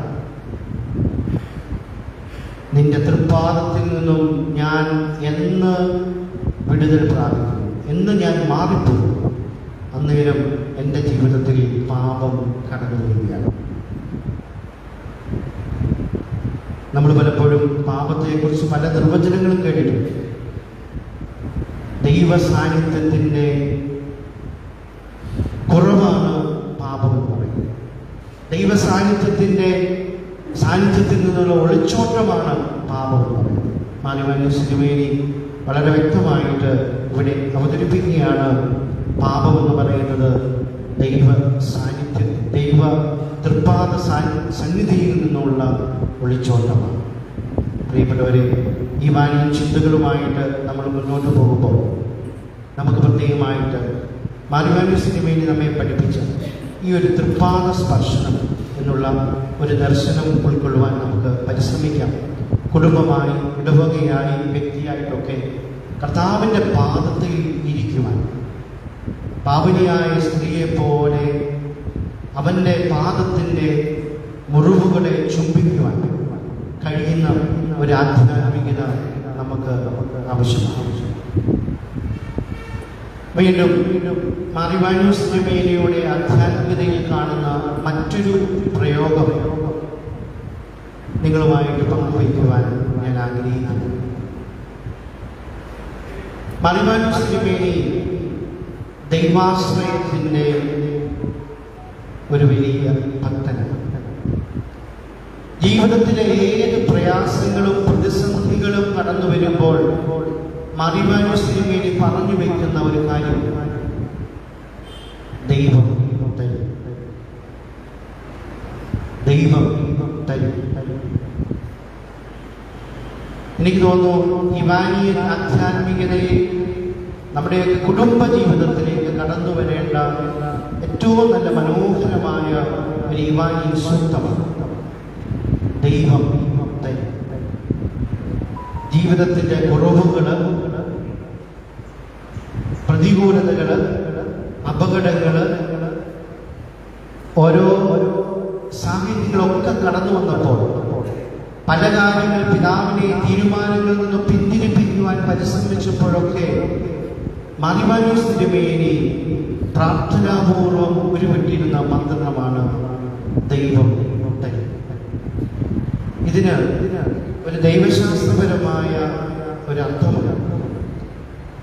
നിന്റെ തൃപ്പാദത്തിൽ നിന്നും ഞാൻ എന്ന് വിടുതൽ പ്രാപിക്കുന്നു, എന്ന് ഞാൻ മാറിപ്പോകും, അന്നേരം എൻ്റെ ജീവിതത്തിൽ പാപം കടന്നു വരികയാണ്. നമ്മൾ പലപ്പോഴും പാപത്തെക്കുറിച്ച് പല നിർവചനങ്ങളും കേട്ടിട്ടുണ്ട്. ദൈവ സാന്നിധ്യത്തിൻ്റെ കുറവാണ് പാപം എന്ന് പറയുന്നത്. ദൈവ സാന്നിധ്യത്തിൽ നിന്നുള്ള ഒളിച്ചോട്ടമാണ് പാപം എന്ന് പറയുന്നത്. മാനവന്യ സിനിമേനി വളരെ വ്യക്തമായിട്ട് ഇവിടെ അവതരിപ്പിക്കുകയാണ്. പാപം എന്ന് പറയുന്നത് ദൈവ തൃപ്പാദ സന്നിധിയിൽ നിന്നുള്ള ഒളിച്ചോട്ടമാണ്. പ്രിയപ്പെട്ടവരെ, ഈ വാണിയും ചിന്തകളുമായിട്ട് നമ്മൾ മുന്നോട്ട് പോകുമ്പോൾ നമുക്ക് പ്രത്യേകമായിട്ട് മാനവന്യ സിനിമയിൽ നമ്മെ പഠിപ്പിച്ച ഈ ഒരു തൃപ്പാദ സ്പർശനം എന്നുള്ള ഒരു ദർശനം ഉൾക്കൊള്ളുവാൻ നമുക്ക് പരിശ്രമിക്കാം. കുടുംബമായി, ഇടവകയായി, വ്യക്തിയായിട്ടൊക്കെ കർത്താവിൻ്റെ പാദത്തിൽ ഇരിക്കുവാൻ, പാപിനിയായ സ്ത്രീയെ പോലെ അവൻ്റെ പാദത്തിൻ്റെ മുറിവുകളെ ചുംബിക്കുവാൻ കഴിയുന്ന ഒരു ആധ്യാത്മികത നമുക്ക് ആവശ്യമാണ്. വീണ്ടും മാറിവാന്യൂസ് സിനിമയിലൂടെ ആധ്യാത്മികതയിൽ കാണുന്ന മറ്റൊരു പ്രയോഗം നിങ്ങളുമായിട്ട് പങ്കുവയ്ക്കുവാൻ ഞാൻ ആഗ്രഹിക്കുന്നു. മാറിവാന്യൂസ് സിനിമയിൽ ദൈവാശ്രയത്തിൻ്റെ ഒരു വലിയ ഭക്തനാണ്. ജീവിതത്തിലെ ഏത് പ്രയാസങ്ങളും പ്രതിസന്ധികളും കടന്നു വരുമ്പോൾ മാറിവാന്യൂസ് സിനിമയിൽ പറഞ്ഞു വയ്ക്കുന്ന ഒരു കാര്യം, ദൈവം തരും. എനിക്ക് തോന്നുന്നു ഇവാനിയൻ ആധ്യാത്മികതയെ നമ്മുടെയൊക്കെ കുടുംബ ജീവിതത്തിലേക്ക് കടന്നു വരേണ്ട ഏറ്റവും നല്ല മനോഹരമായ ഒരു ഇവാനിയൻ സൂക്തമാണ്. ദൈവം തരും. ജീവിതത്തിൻ്റെ കുറവുകള്, പ്രതികൂലതകള്, അപകടങ്ങള്, ഓരോ സാഹചര്യങ്ങളൊക്കെ കടന്നു വന്നപ്പോൾ പല കാര്യങ്ങൾ പിതാവിനെ തീരുമാനങ്ങളിൽ നിന്ന് പിന്തിരിപ്പിക്കുവാൻ പരിശ്രമിച്ചപ്പോഴൊക്കെ മാറിവാന്യൂസ് തിരുമേനി പ്രാർത്ഥനാപൂർവം ഉരുവിട്ടിരുന്ന മന്ത്രമാണ് ദൈവം തരും. ഇതിന് ഒരു ദൈവശാസ്ത്രപരമായ ഒരു അർത്ഥമുണ്ട്.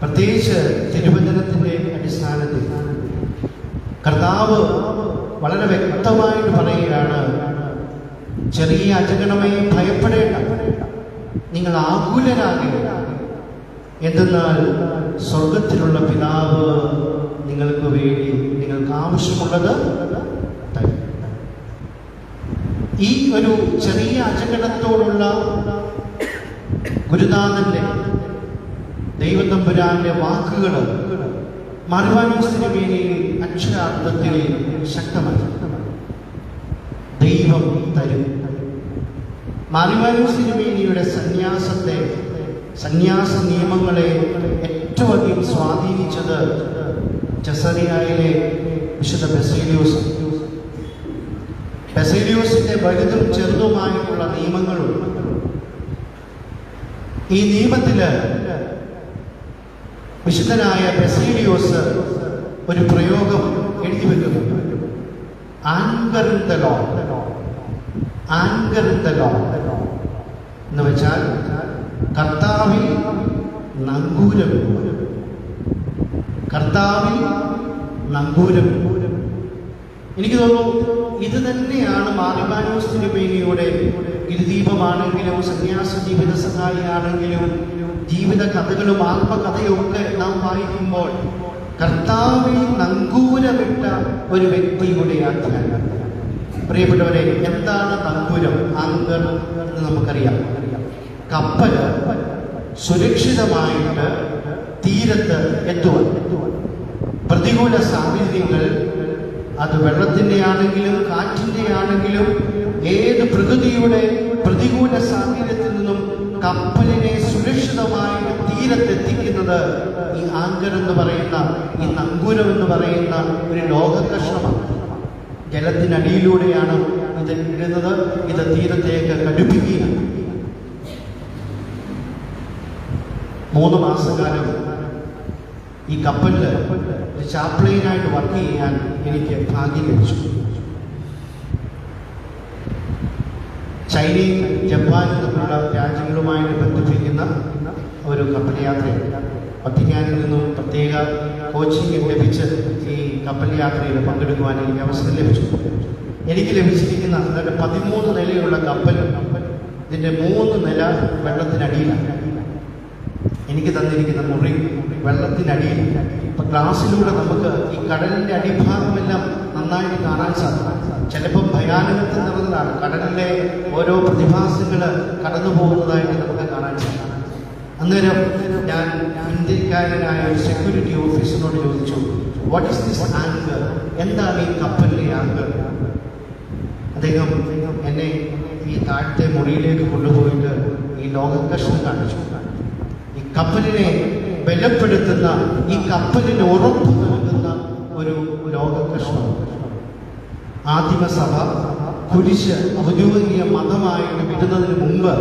പ്രത്യേകിച്ച് തിരുവചനത്തിൻ്റെ അടിസ്ഥാനത്തിൽ കർത്താവ് വളരെ വ്യക്തമായിട്ട് പറയുകയാണ്, ചെറിയ അജഗണമേ ഭയപ്പെടേണ്ട, നിങ്ങൾ ആകുലരാകേണ്ട, എന്തെന്നാൽ സ്വർഗത്തിലുള്ള പിതാവ് നിങ്ങൾക്ക് വേണ്ടി നിങ്ങൾക്ക് ആവശ്യമുള്ളത് തരും. ഈ ഒരു ചെറിയ അജഗണത്തോടുള്ള ഗുരുനാഥന്റെ ദൈവതമ്പുരാന്റെ വാക്കുകൾ മാറിവാന്യൂസ് തിരുമേനിയിൽ അക്ഷരാർത്ഥത്തിൽ ശക്തമായി. ദൈവം തരും. മാറിവാന്യൂസ് തിരുമേനിയുടെ സന്യാസ നിയമങ്ങളെ ഏറ്റവും അധികം സ്വാധീനിച്ചത് ചെസറിയയിലെ വിശുദ്ധ ബസേലിയോസിന്റെ വലുതും ചെറുതുമായിട്ടുള്ള നിയമങ്ങളുണ്ട്. ഈ നിയമത്തില് വിശുദ്ധനായ ബസേലിയോസ് ഒരു പ്രയോഗം എഴുതി വെക്കുന്നുണ്ട്. ആങ്കർ ഇൻ ദ ലോ എന്ന് വെച്ചാൽ കർത്താവിൽ നങ്കൂരം. എനിക്ക് തോന്നുന്നു ഇത് തന്നെയാണ് മാറിവാന്യൂസ് തിരുമേനിയുടെ ഗിരിദീപമാണെങ്കിലും സന്യാസ ജീവിത സഹായിയാണെങ്കിലും ജീവിത കഥകളും ആത്മകഥയും ഒക്കെ നാം വായിക്കുമ്പോൾ കർത്താവിൽ നങ്കൂരമിട്ട ഒരു വ്യക്തിയുടെ ആഖ്യാനം. പ്രിയപ്പെട്ടവരെ, എന്താണ് നങ്കൂരം, ആങ്കർ എന്ന് നമുക്കറിയാം. കപ്പല് സുരക്ഷിതമായിട്ട് തീരത്ത് എത്തുവാൻ പ്രതികൂല സാഹചര്യങ്ങൾ, അത് വെള്ളത്തിൻ്റെ ആണെങ്കിലും കാറ്റിൻ്റെ ആണെങ്കിലും ഏത് പ്രകൃതിയുടെ പ്രതികൂല സാഹചര്യത്തിൽ നിന്നും കപ്പലിനെ സുരക്ഷിതമായിട്ട് തീരത്തെത്തിക്കുന്നത് ഈ ആങ്കർ എന്ന് പറയുന്ന, ഈ നങ്കൂരം എന്ന് പറയുന്ന ഒരു ലോകകഷ്ണമാണ്. ജലത്തിനടിയിലൂടെയാണ് ഇത് ഇടുന്നത്. ഇത് തീരത്തേക്ക് കടുപ്പിക്കുകയാണ്. 3 മാസക്കാലം ഈ കപ്പലിൽ ചാപ്ലിനായിട്ട് വർക്ക് ചെയ്യാൻ എനിക്ക് ഭാഗ്യം ലഭിച്ചു. ചൈനയും ജപ്പാനും തമ്മിലുള്ള രാജ്യങ്ങളുമായിട്ട് ബന്ധിപ്പിക്കുന്ന ഒരു കപ്പൽ യാത്രയാണ്. വത്തിക്കാനിൽ നിന്നും പ്രത്യേക കോച്ചിങ് ലഭിച്ച് ഈ കപ്പൽ യാത്രയിൽ പങ്കെടുക്കുവാൻ എനിക്ക് അവസരം ലഭിച്ചു. എനിക്ക് ലഭിച്ചിരിക്കുന്ന 13 നിലയുള്ള കപ്പൽ, ഇതിൻ്റെ 3 നില വെള്ളത്തിനടിയിലാണ്. എനിക്ക് തന്നിരിക്കുന്ന മുറി വെള്ളത്തിനടിയിൽ. ഇപ്പം ഗ്ലാസ്സിലൂടെ നമുക്ക് ഈ കടലിൻ്റെ അടിഭാഗമെല്ലാം നന്നായിട്ട് കാണാൻ സാധിക്കും. ചിലപ്പോൾ ഭയാനകത്തിൽ നിറഞ്ഞതാണ്, കടലിലെ ഓരോ പ്രതിഭാസങ്ങൾ കടന്നു പോകുന്നതായിട്ട് നമുക്ക് കാണാൻ സാധിക്കും. അന്നേരം ഞാൻ ഇന്ത്യക്കാരനായ ഒരു സെക്യൂരിറ്റി ഓഫീസറിനോട് ചോദിച്ചു, വാട്ട് ഈസ് ദിസ് ആങ്കർ, എന്താണ് ഈ കപ്പലിലെ ആങ്കർ? അദ്ദേഹം എന്നെ ഈ താഴത്തെ മുറിയിലേക്ക് കൊണ്ടുപോയിട്ട് ഈ ലോകകഷ്ണം കാണിച്ചു. ഈ കപ്പലിനെ ബലപ്പെടുത്തുന്ന, ഈ കപ്പലിന് ഉറപ്പ് നൽകുന്ന ഒരു ലോകകഷ്ണം. ആദിമസഭ കുരിശ് ഔദ്യോഗിക മതമായിട്ട് വിടുന്നതിന് മുമ്പ്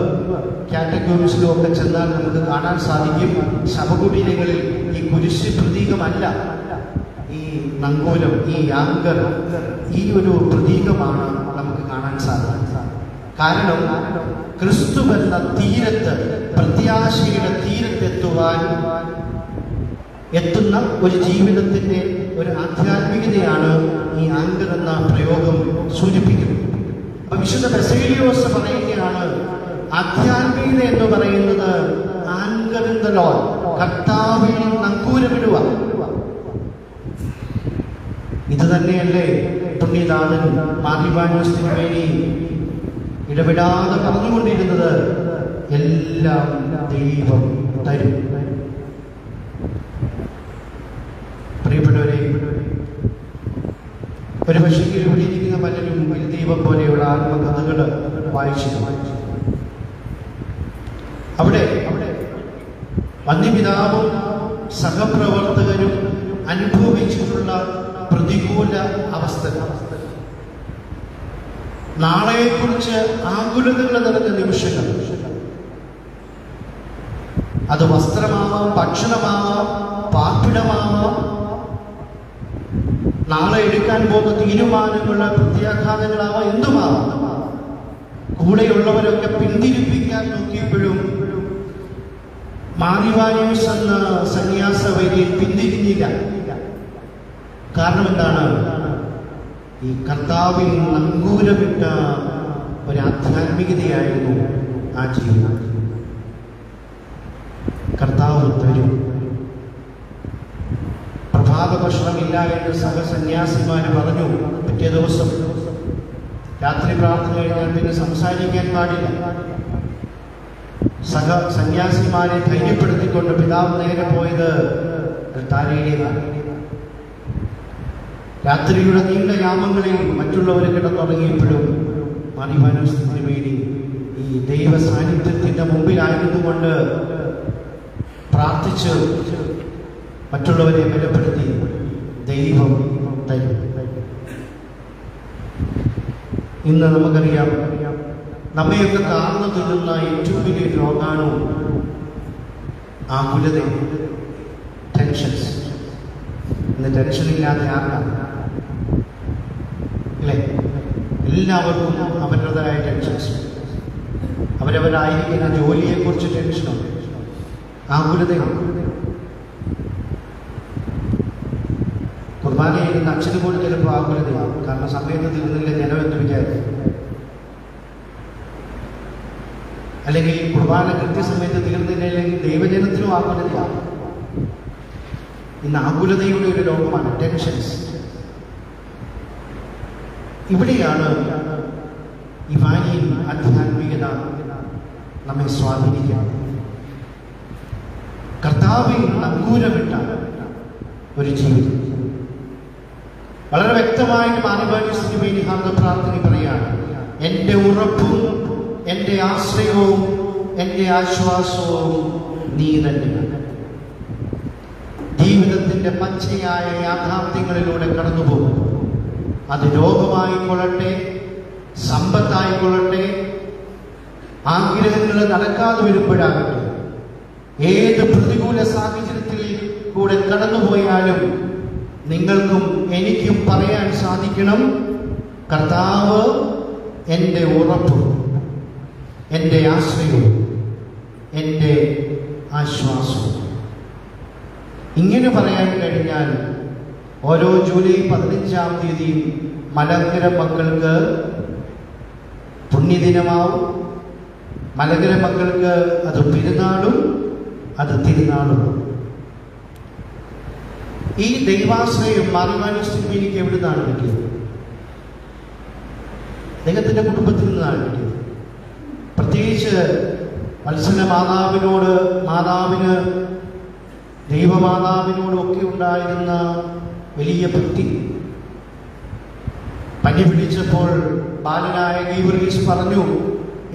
കാറ്റഗോറിസിലും ഒക്കെ ചെന്നാൽ നമുക്ക് കാണാൻ സാധിക്കും, ശവകുടീരങ്ങളിൽ ഈ കുരിശ് പ്രതീകമല്ല ഈ നങ്കൂരം, ഈ ആങ്കർ, ഈ ഒരു പ്രതീകമാണ് നമുക്ക് കാണാൻ സാധിക്കുന്നത്. കാരണം ക്രിസ്തു എന്ന തീരത്ത്, പ്രത്യാശയുടെ തീരത്തെത്തുവാൻ എത്തുന്ന ഒരു ജീവിതത്തിൻ്റെ ഒരു ആധ്യാത്മികതയാണ് ഈ ആങ്കർ എന്ന പ്രയോഗം സൂചിപ്പിക്കുന്നത്. അപ്പൊ വിശുദ്ധ ബസേലിയോസ് പറയുകയാണ്, ആധ്യാത്മികത എന്ന് പറയുന്നത് ആങ്കർ ഇൻ ദ ലോർഡ്, കർത്താവിൽ നങ്കൂരമിടുക. ഇത് തന്നെയല്ലേ പുണ്യദാതൻ മാർ ഇവാനിയോസ് തിരുമേനി ഇടപെടാതെ പറഞ്ഞുകൊണ്ടിരുന്നത്, എല്ലാം ദൈവം തരും. പ്രിയപ്പെട്ടവരെ, ഒരു പക്ഷേ ഇവിടെ ഇരിക്കുന്ന പലരും ദൈവം പോലെയുള്ള ആത്മകഥകൾ വായിച്ചിട്ടുണ്ട്. അവിടെ വന്യപിതാവും സഹപ്രവർത്തകരും അനുഭവിച്ചിട്ടുള്ള പ്രതികൂല അവസ്ഥകൾ, നാളെയെക്കുറിച്ച് ആകുലതകൾ നിറഞ്ഞ നിമിഷങ്ങൾ, അത് വസ്ത്രമാവാം, ഭക്ഷണമാവാം, പാർപ്പിടമാവാം, നാളെ എടുക്കാൻ പോകുന്ന തീരുമാനങ്ങളുടെ പ്രത്യാഘാതങ്ങളാവാം, എന്തുമാവാം. കൂടെയുള്ളവരൊക്കെ പിന്തിരിപ്പിക്കാൻ നോക്കിയപ്പോഴും മാർ ഇവാനിയോസ് എന്ന സന്യാസ വൈദ്യൻ പിന്തിരിഞ്ഞില്ല. കാരണം എന്താണ്? ഈ കർത്താവിൽ നങ്കൂരമിട്ട ഒരു ആധ്യാത്മികതയായിരുന്നു ആ ജീവിതം. കർത്താവ് തരും. പ്രഭാത ഭക്ഷണമില്ല എന്ന് സഹസന്യാസിമാര് പറഞ്ഞു. പിറ്റേ ദിവസം രാത്രി പ്രാർത്ഥന കഴിഞ്ഞാൽ പിന്നെ സംസാരിക്കാൻ പാടില്ല. സന്യാസിമാരെ ധൈര്യപ്പെടുത്തിക്കൊണ്ട് പിതാവ് നേരെ പോയത് താരയിലേക്കാണ്. രാത്രിയുടെ നീണ്ട യാമങ്ങളിൽ മറ്റുള്ളവർ കിടന്നുറങ്ങിയപ്പോഴും മാർ ഇവാനിയോസ് തിരുമേനി ഈ ദൈവ സാന്നിധ്യത്തിൻ്റെ മുമ്പിലായിരുന്നുകൊണ്ട് പ്രാർത്ഥിച്ച് മറ്റുള്ളവരെ ബലപ്പെടുത്തി. ദൈവം തരും. ഇന്ന് നമുക്കറിയാം, നമ്മയൊക്കെ കാർന്നു തിന്നുന്ന ഏറ്റവും വലിയ രോഗാണു ആകുലത, ടെൻഷൻസ്. ഇന്ന് ടെൻഷനില്ലാതെ ആർക്കാണ്? അല്ലേ? എല്ലാവർക്കും അവരുടേതായ ടെൻഷൻസ്. അവരവരായിരിക്കുന്ന ജോലിയെക്കുറിച്ച് ടെൻഷനുണ്ട്, ആകുലതയുണ്ട്. കുർബാനയിൽ അച്ഛന് പോലും ചിലപ്പോൾ ആകുലതയാകും. കാരണം സമയത്ത് തിരുന്നില്ല ജനം എന്ന് വിചാരിക്കും. അല്ലെങ്കിൽ കുർബാന കൃത്യസമയത്ത് തീർന്നില്ലെങ്കിൽ ദൈവജനത്തിനും ആകുലതയാണ്. ഇന്ന് ആകുലതയുടെ ഒരു ലോകമാണ്, ടെൻഷൻസ്. ഇവിടെയാണ് ഇവാനിയൻ ആധ്യാത്മികത നമ്മെ സ്വാധീനിക്കുന്നത്. കർത്താവിൽ നങ്കൂരമിട്ട ഒരു ജീവിതം. വളരെ വ്യക്തമായിട്ട് മാനവാനിസ്തുതിവേണ്ടി പ്രാർത്ഥന പറയാണ്, എൻ്റെ ഉറപ്പും എൻ്റെ ആശ്രയവും എൻ്റെ ആശ്വാസവും നീ തന്നെയാണ്. ജീവിതത്തിൻ്റെ പച്ചയായ യാഥാർത്ഥ്യങ്ങളിലൂടെ കടന്നുപോകും. അത് രോഗമായിക്കൊള്ളട്ടെ, സമ്പത്തായിക്കൊള്ളട്ടെ, ആഗ്രഹങ്ങൾ നടക്കാതെ വരുമ്പോഴാകട്ടെ, ഏത് പ്രതികൂല സാഹചര്യത്തിൽ കൂടെ കടന്നുപോയാലും നിങ്ങൾക്കും എനിക്കും പറയാൻ സാധിക്കണം, കർത്താവ് എൻ്റെ ഉറപ്പും എൻ്റെ ആശ്രയവും എൻ്റെ ആശ്വാസവും. ഇങ്ങനെ പറയാൻ കഴിഞ്ഞാൽ ഓരോ ജൂലൈ 15-ാം തീയതിയും മലങ്കര മക്കൾക്ക് പുണ്യദിനമാവും. മലങ്കര മക്കൾക്ക് അത് പെരുന്നാളും അത് തിരുനാളും. ഈ ദൈവാശ്രയം മാറിവാനിസ്തുതിക്ക് എവിടുന്നാണ് കിട്ടിയത്? അദ്ദേഹത്തിൻ്റെ കുടുംബത്തിൽ നിന്നാണ് കിട്ടിയത്. പ്രത്യേകിച്ച് വത്സല മാതാവിന് ദൈവമാതാവിനോടൊക്കെ ഉണ്ടായിരുന്ന വലിയ ഭക്തി. പനി പിടിച്ചപ്പോൾ ബാലനായ ഗീവർഗീസ് പറഞ്ഞു,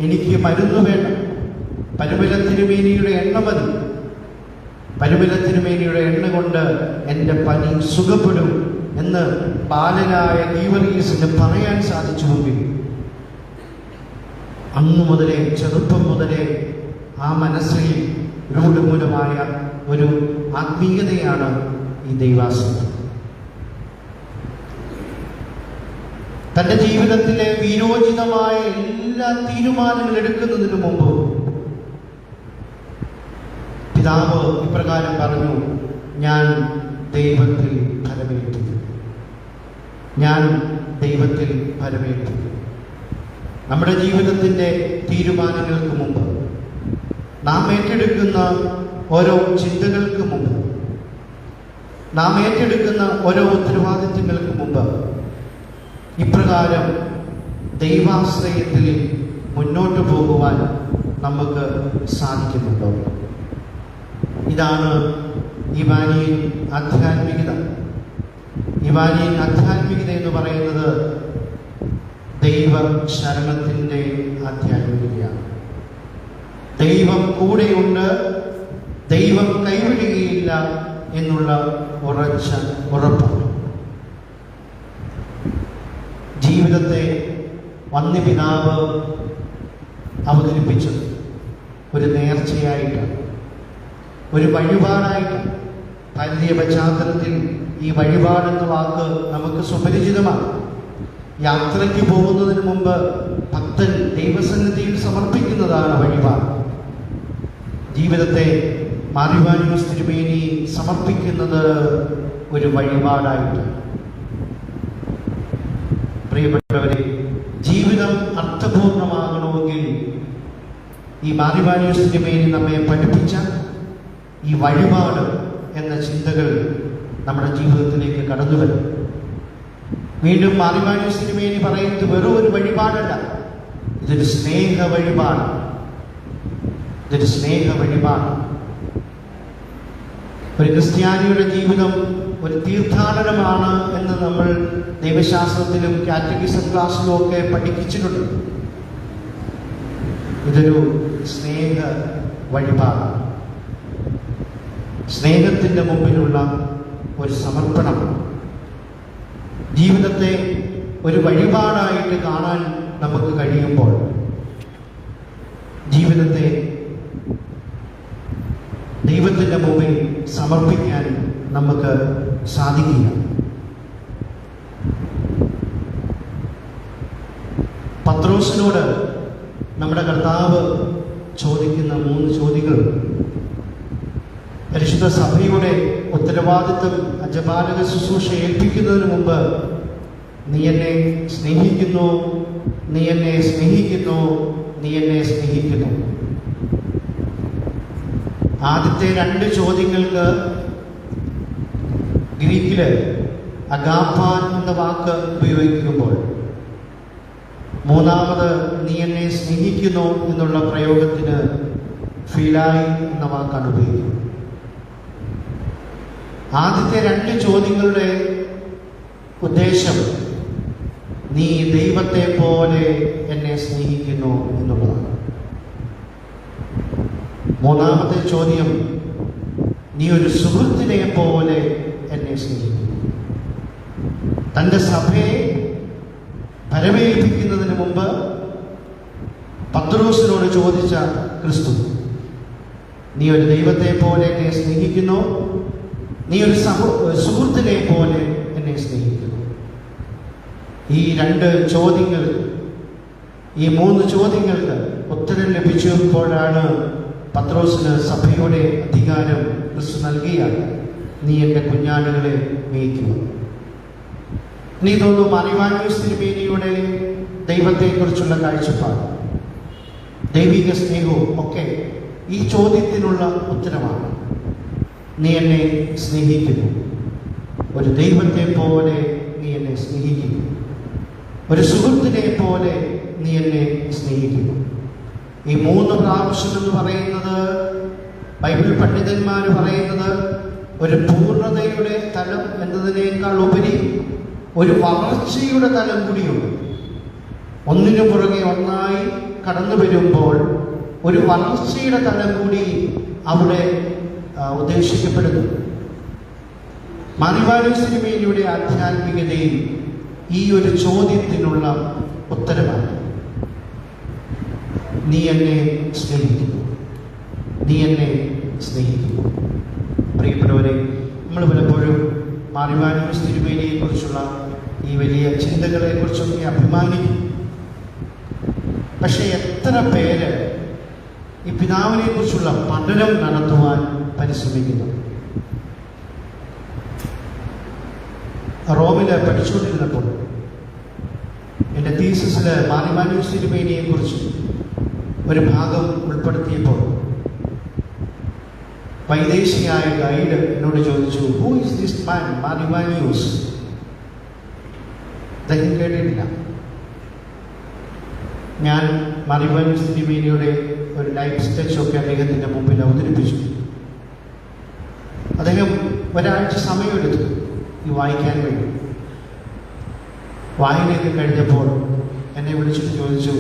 എനിക്ക് മരുന്ന് വേണ്ട, പരിമലത്തിരുമേനിയുടെ എണ്ണ മതി. പരിമലത്തിരുമേനിയുടെ എണ്ണ കൊണ്ട് എൻ്റെ പനി സുഖപ്പെടും എന്ന് ബാലനായ ഗീവർഗീസിന് പറയാൻ സാധിച്ചുവെങ്കിൽ അന്നു മുതലേ, ചെറുപ്പം മുതലേ ആ മനസ്സിൽ രൂഢമൂലമായ ഒരു ആത്മീയതയാണ് ഈ ദൈവാശ്രയം. തൻ്റെ ജീവിതത്തിലെ വീരോചിതമായ എല്ലാ തീരുമാനങ്ങൾ എടുക്കുന്നതിന് മുമ്പ് പിതാവ് ഇപ്രകാരം പറഞ്ഞു, ഞാൻ ദൈവത്തിൽ ഫലമേൽപ്പിക്കും, ഞാൻ ദൈവത്തിൽ ഫലമേൽപ്പിക്കും. നമ്മുടെ ജീവിതത്തിൻ്റെ തീരുമാനങ്ങൾക്ക് മുമ്പ്, നാം ഏറ്റെടുക്കുന്ന ഓരോ ചിന്തകൾക്ക് മുമ്പ്, നാം ഏറ്റെടുക്കുന്ന ഓരോ ഉത്തരവാദിത്വങ്ങൾക്ക് മുമ്പ് ഇപ്രകാരം ദൈവാശ്രയത്തിൽ മുന്നോട്ട് പോകുവാൻ നമുക്ക് സാധിക്കുന്നുണ്ടോ? ഇതാണ് ഇവാനിയൻ ആധ്യാത്മികത. ഇവാനിയൻ ആധ്യാത്മികത എന്ന് പറയുന്നത് ദൈവ ശരണത്തിൻ്റെ ആധ്യാത്മികതയാണ്. ദൈവം കൂടെയുണ്ട്, ദൈവം കൈവിടുകയില്ല എന്നുള്ള ഉറച്ച ഉറപ്പാണ്. ജീവിതത്തെ വന്യപിതാവ് അവതരിപ്പിച്ചത് ഒരു നേർച്ചയായിട്ടാണ്, ഒരു വഴിപാടായിട്ടാണ്. ഭാരതീയ പശ്ചാത്തലത്തിൽ ഈ വഴിപാടെന്ന വാക്ക് നമുക്ക് സുപരിചിതമാണ്. യാത്രയ്ക്ക് പോകുന്നതിന് മുമ്പ് ഭക്തൻ ദൈവസന്നിധിയിൽ സമർപ്പിക്കുന്നതാണ് വഴിപാട്. ജീവിതത്തെ മാറിവാനിയോസ് തിരുമേനി സമർപ്പിക്കുന്നത് ഒരു വഴിപാടായിട്ട്. പ്രിയപ്പെട്ടവരെ, ജീവിതം അർത്ഥപൂർണമാകണമെങ്കിൽ ഈ മാറിവാനിയോസ് തിരുമേനി നമ്മെ പഠിപ്പിച്ച ഈ വഴിപാട് എന്ന ചിന്തകൾ നമ്മുടെ ജീവിതത്തിലേക്ക് കടന്നു വരും. വീണ്ടും മാറിവാനിയോസ് തിരുമേനി പറയുന്നത് വെറും ഒരു വഴിപാടല്ല, ഇതൊരു സ്നേഹ വഴിപാട്. ഇതൊരു സ്നേഹ വഴിപാട്. ഒരു ക്രിസ്ത്യാനിയുടെ ജീവിതം ഒരു തീർത്ഥാടനമാണ് എന്ന് നമ്മൾ ദൈവശാസ്ത്രത്തിലും കാറ്റഗിസം ക്ലാസ്സിലും ഒക്കെ പഠിപ്പിച്ചിട്ടുണ്ട്. ഇതൊരു സ്നേഹ വഴിപാട്, സ്നേഹത്തിൻ്റെ മുമ്പിലുള്ള ഒരു സമർപ്പണം. ജീവിതത്തെ ഒരു വഴിപാടായിട്ട് കാണാൻ നമുക്ക് കഴിയുമ്പോൾ ജീവിതത്തെ ദൈവത്തിൻ്റെ മുമ്പിൽ സമർപ്പിക്കാൻ നമുക്ക് സാധിക്കില്ല. പത്രോസിനോട് നമ്മുടെ കർത്താവ് ചോദിക്കുന്ന 3 ചോദ്യങ്ങൾ പരിശുദ്ധ സഭയുടെ ഉത്തരവാദിത്വം അജപാലക ശുശ്രൂഷ ഏൽപ്പിക്കുന്നതിന് മുമ്പ് നീ എന്നെ സ്നേഹിക്കുന്നു, നീ എന്നെ സ്നേഹിക്കുന്നു, നീ എന്നെ സ്നേഹിക്കുന്നു. ആദ്യത്തെ 2 ചോദ്യങ്ങൾക്ക് ഗ്രീക്കില് അഗാപ്പാൻ എന്ന വാക്ക് ഉപയോഗിക്കുമ്പോൾ, മൂന്നാമത് നീ എന്നെ സ്നേഹിക്കുന്നു എന്നുള്ള പ്രയോഗത്തിന് ഫിലായി എന്ന വാക്കാണ് ഉപയോഗിക്കുന്നത്. ആദ്യത്തെ 2 ചോദ്യങ്ങളുടെ ഉദ്ദേശം നീ ദൈവത്തെ പോലെ എന്നെ സ്നേഹിക്കുന്നു എന്നുള്ളതാണ്. മൂന്നാമത്തെ ചോദ്യം നീ ഒരു സുഹൃത്തിനെ പോലെ എന്നെ സ്നേഹിക്കുന്നു. തൻ്റെ സഭയെ പരമേൽപ്പിക്കുന്നതിന് മുമ്പ് പത്രോസിനോട് ചോദിച്ച ക്രിസ്തു, നീ ഒരു ദൈവത്തെ പോലെ എന്നെ സ്നേഹിക്കുന്നു, നീ ഒരു സുഹൃത്തിനെ പോലെ എന്നെ സ്നേഹിക്കുന്നു. ഈ 2 ചോദ്യങ്ങൾ, ഈ 3 ചോദ്യങ്ങൾക്ക് ഉത്തരം ലഭിച്ചപ്പോഴാണ് പത്രോസിന് സഭയുടെ അധികാരം ക്രിസ്തു നൽകിയാണ്, നീ എൻ്റെ കുഞ്ഞാടുകളെ മേയ്ക്കുക. നീ തോന്നുന്നു മാറിവാനൂസ് തിരുമേനിയുടെ ദൈവത്തെക്കുറിച്ചുള്ള കാഴ്ചപ്പാട്, ദൈവിക സ്നേഹവും ഒക്കെ ഈ ചോദ്യത്തിനുള്ള ഉത്തരമാണ്. നീ എന്നെ സ്നേഹിക്കുന്നു, ഒരു ദൈവത്തെ പോലെ നീ എന്നെ സ്നേഹിക്കുന്നു, ഒരു സുഹൃത്തിനെ പോലെ നീ എന്നെ സ്നേഹിക്കുന്നു. ഈ 3 പ്രാവശ്യം എന്ന് പറയുന്നത് ബൈബിൾ പണ്ഡിതന്മാർ പറയുന്നത് ഒരു പൂർണ്ണതയുടെ തലം എന്നതിനേക്കാൾ ഉപരി ഒരു വളർച്ചയുടെ തലം കൂടിയുണ്ട്. ഒന്നിനു പുറകെ ഒന്നായി കടന്നു വരുമ്പോൾ ഒരു വളർച്ചയുടെ തലം കൂടി അവിടെ ഉദ്ദേശിക്കപ്പെടുന്നു. മാറിവാനൂസ് തിരുമേനിയുടെ ആധ്യാത്മികതയിൽ ഈ ഒരു ചോദ്യത്തിനുള്ള ഉത്തരമാണ്, നീ എന്നെ സ്നേഹിക്കുന്നു, നീ എന്നെ സ്നേഹിക്കുന്നു. പ്രിയപ്പെട്ടവരെ, നമ്മൾ പലപ്പോഴും മാറിവാനൂസ് തിരുമേനിയെ കുറിച്ചുള്ള ഈ വലിയ ചിന്തകളെ കുറിച്ചൊക്കെ അഭിമാനിക്കും. പക്ഷെ എത്ര പേര് ഈ പിതാവിനെ കുറിച്ചുള്ള പഠനം നടത്തുവാൻ പരിശ്രമിക്കുന്നു? റോമില് പഠിച്ചുകൊണ്ടിരുന്നപ്പോൾ എൻ്റെ തീസിസിൽ മാറിവാനൂസ് തിരുമേനിയെ കുറിച്ച് ഒരു ഭാഗം ഉൾപ്പെടുത്തിയപ്പോൾ വൈദേശിയായ ഗൈഡ് എന്നോട് ചോദിച്ചു, ഹൂ ഈസ് ദിസ് മാൻ മാറിവാനൂസ്? അദ്ദേഹം കേട്ടിട്ടില്ല. ഞാൻ മാറിവാനൂസ് തിരുമേനിയുടെ ഒരു ലൈഫ് സ്കെച്ചൊക്കെ അദ്ദേഹത്തിൻ്റെ മുമ്പിൽ അവതരിപ്പിച്ചു. അദ്ദേഹം ഒരാഴ്ച സമയമെടുത്തു ഈ വായിക്കാൻ വേണ്ടി. വായനയൊക്കെ കഴിഞ്ഞപ്പോൾ എന്നെ വിളിച്ചിട്ട് ചോദിച്ചു,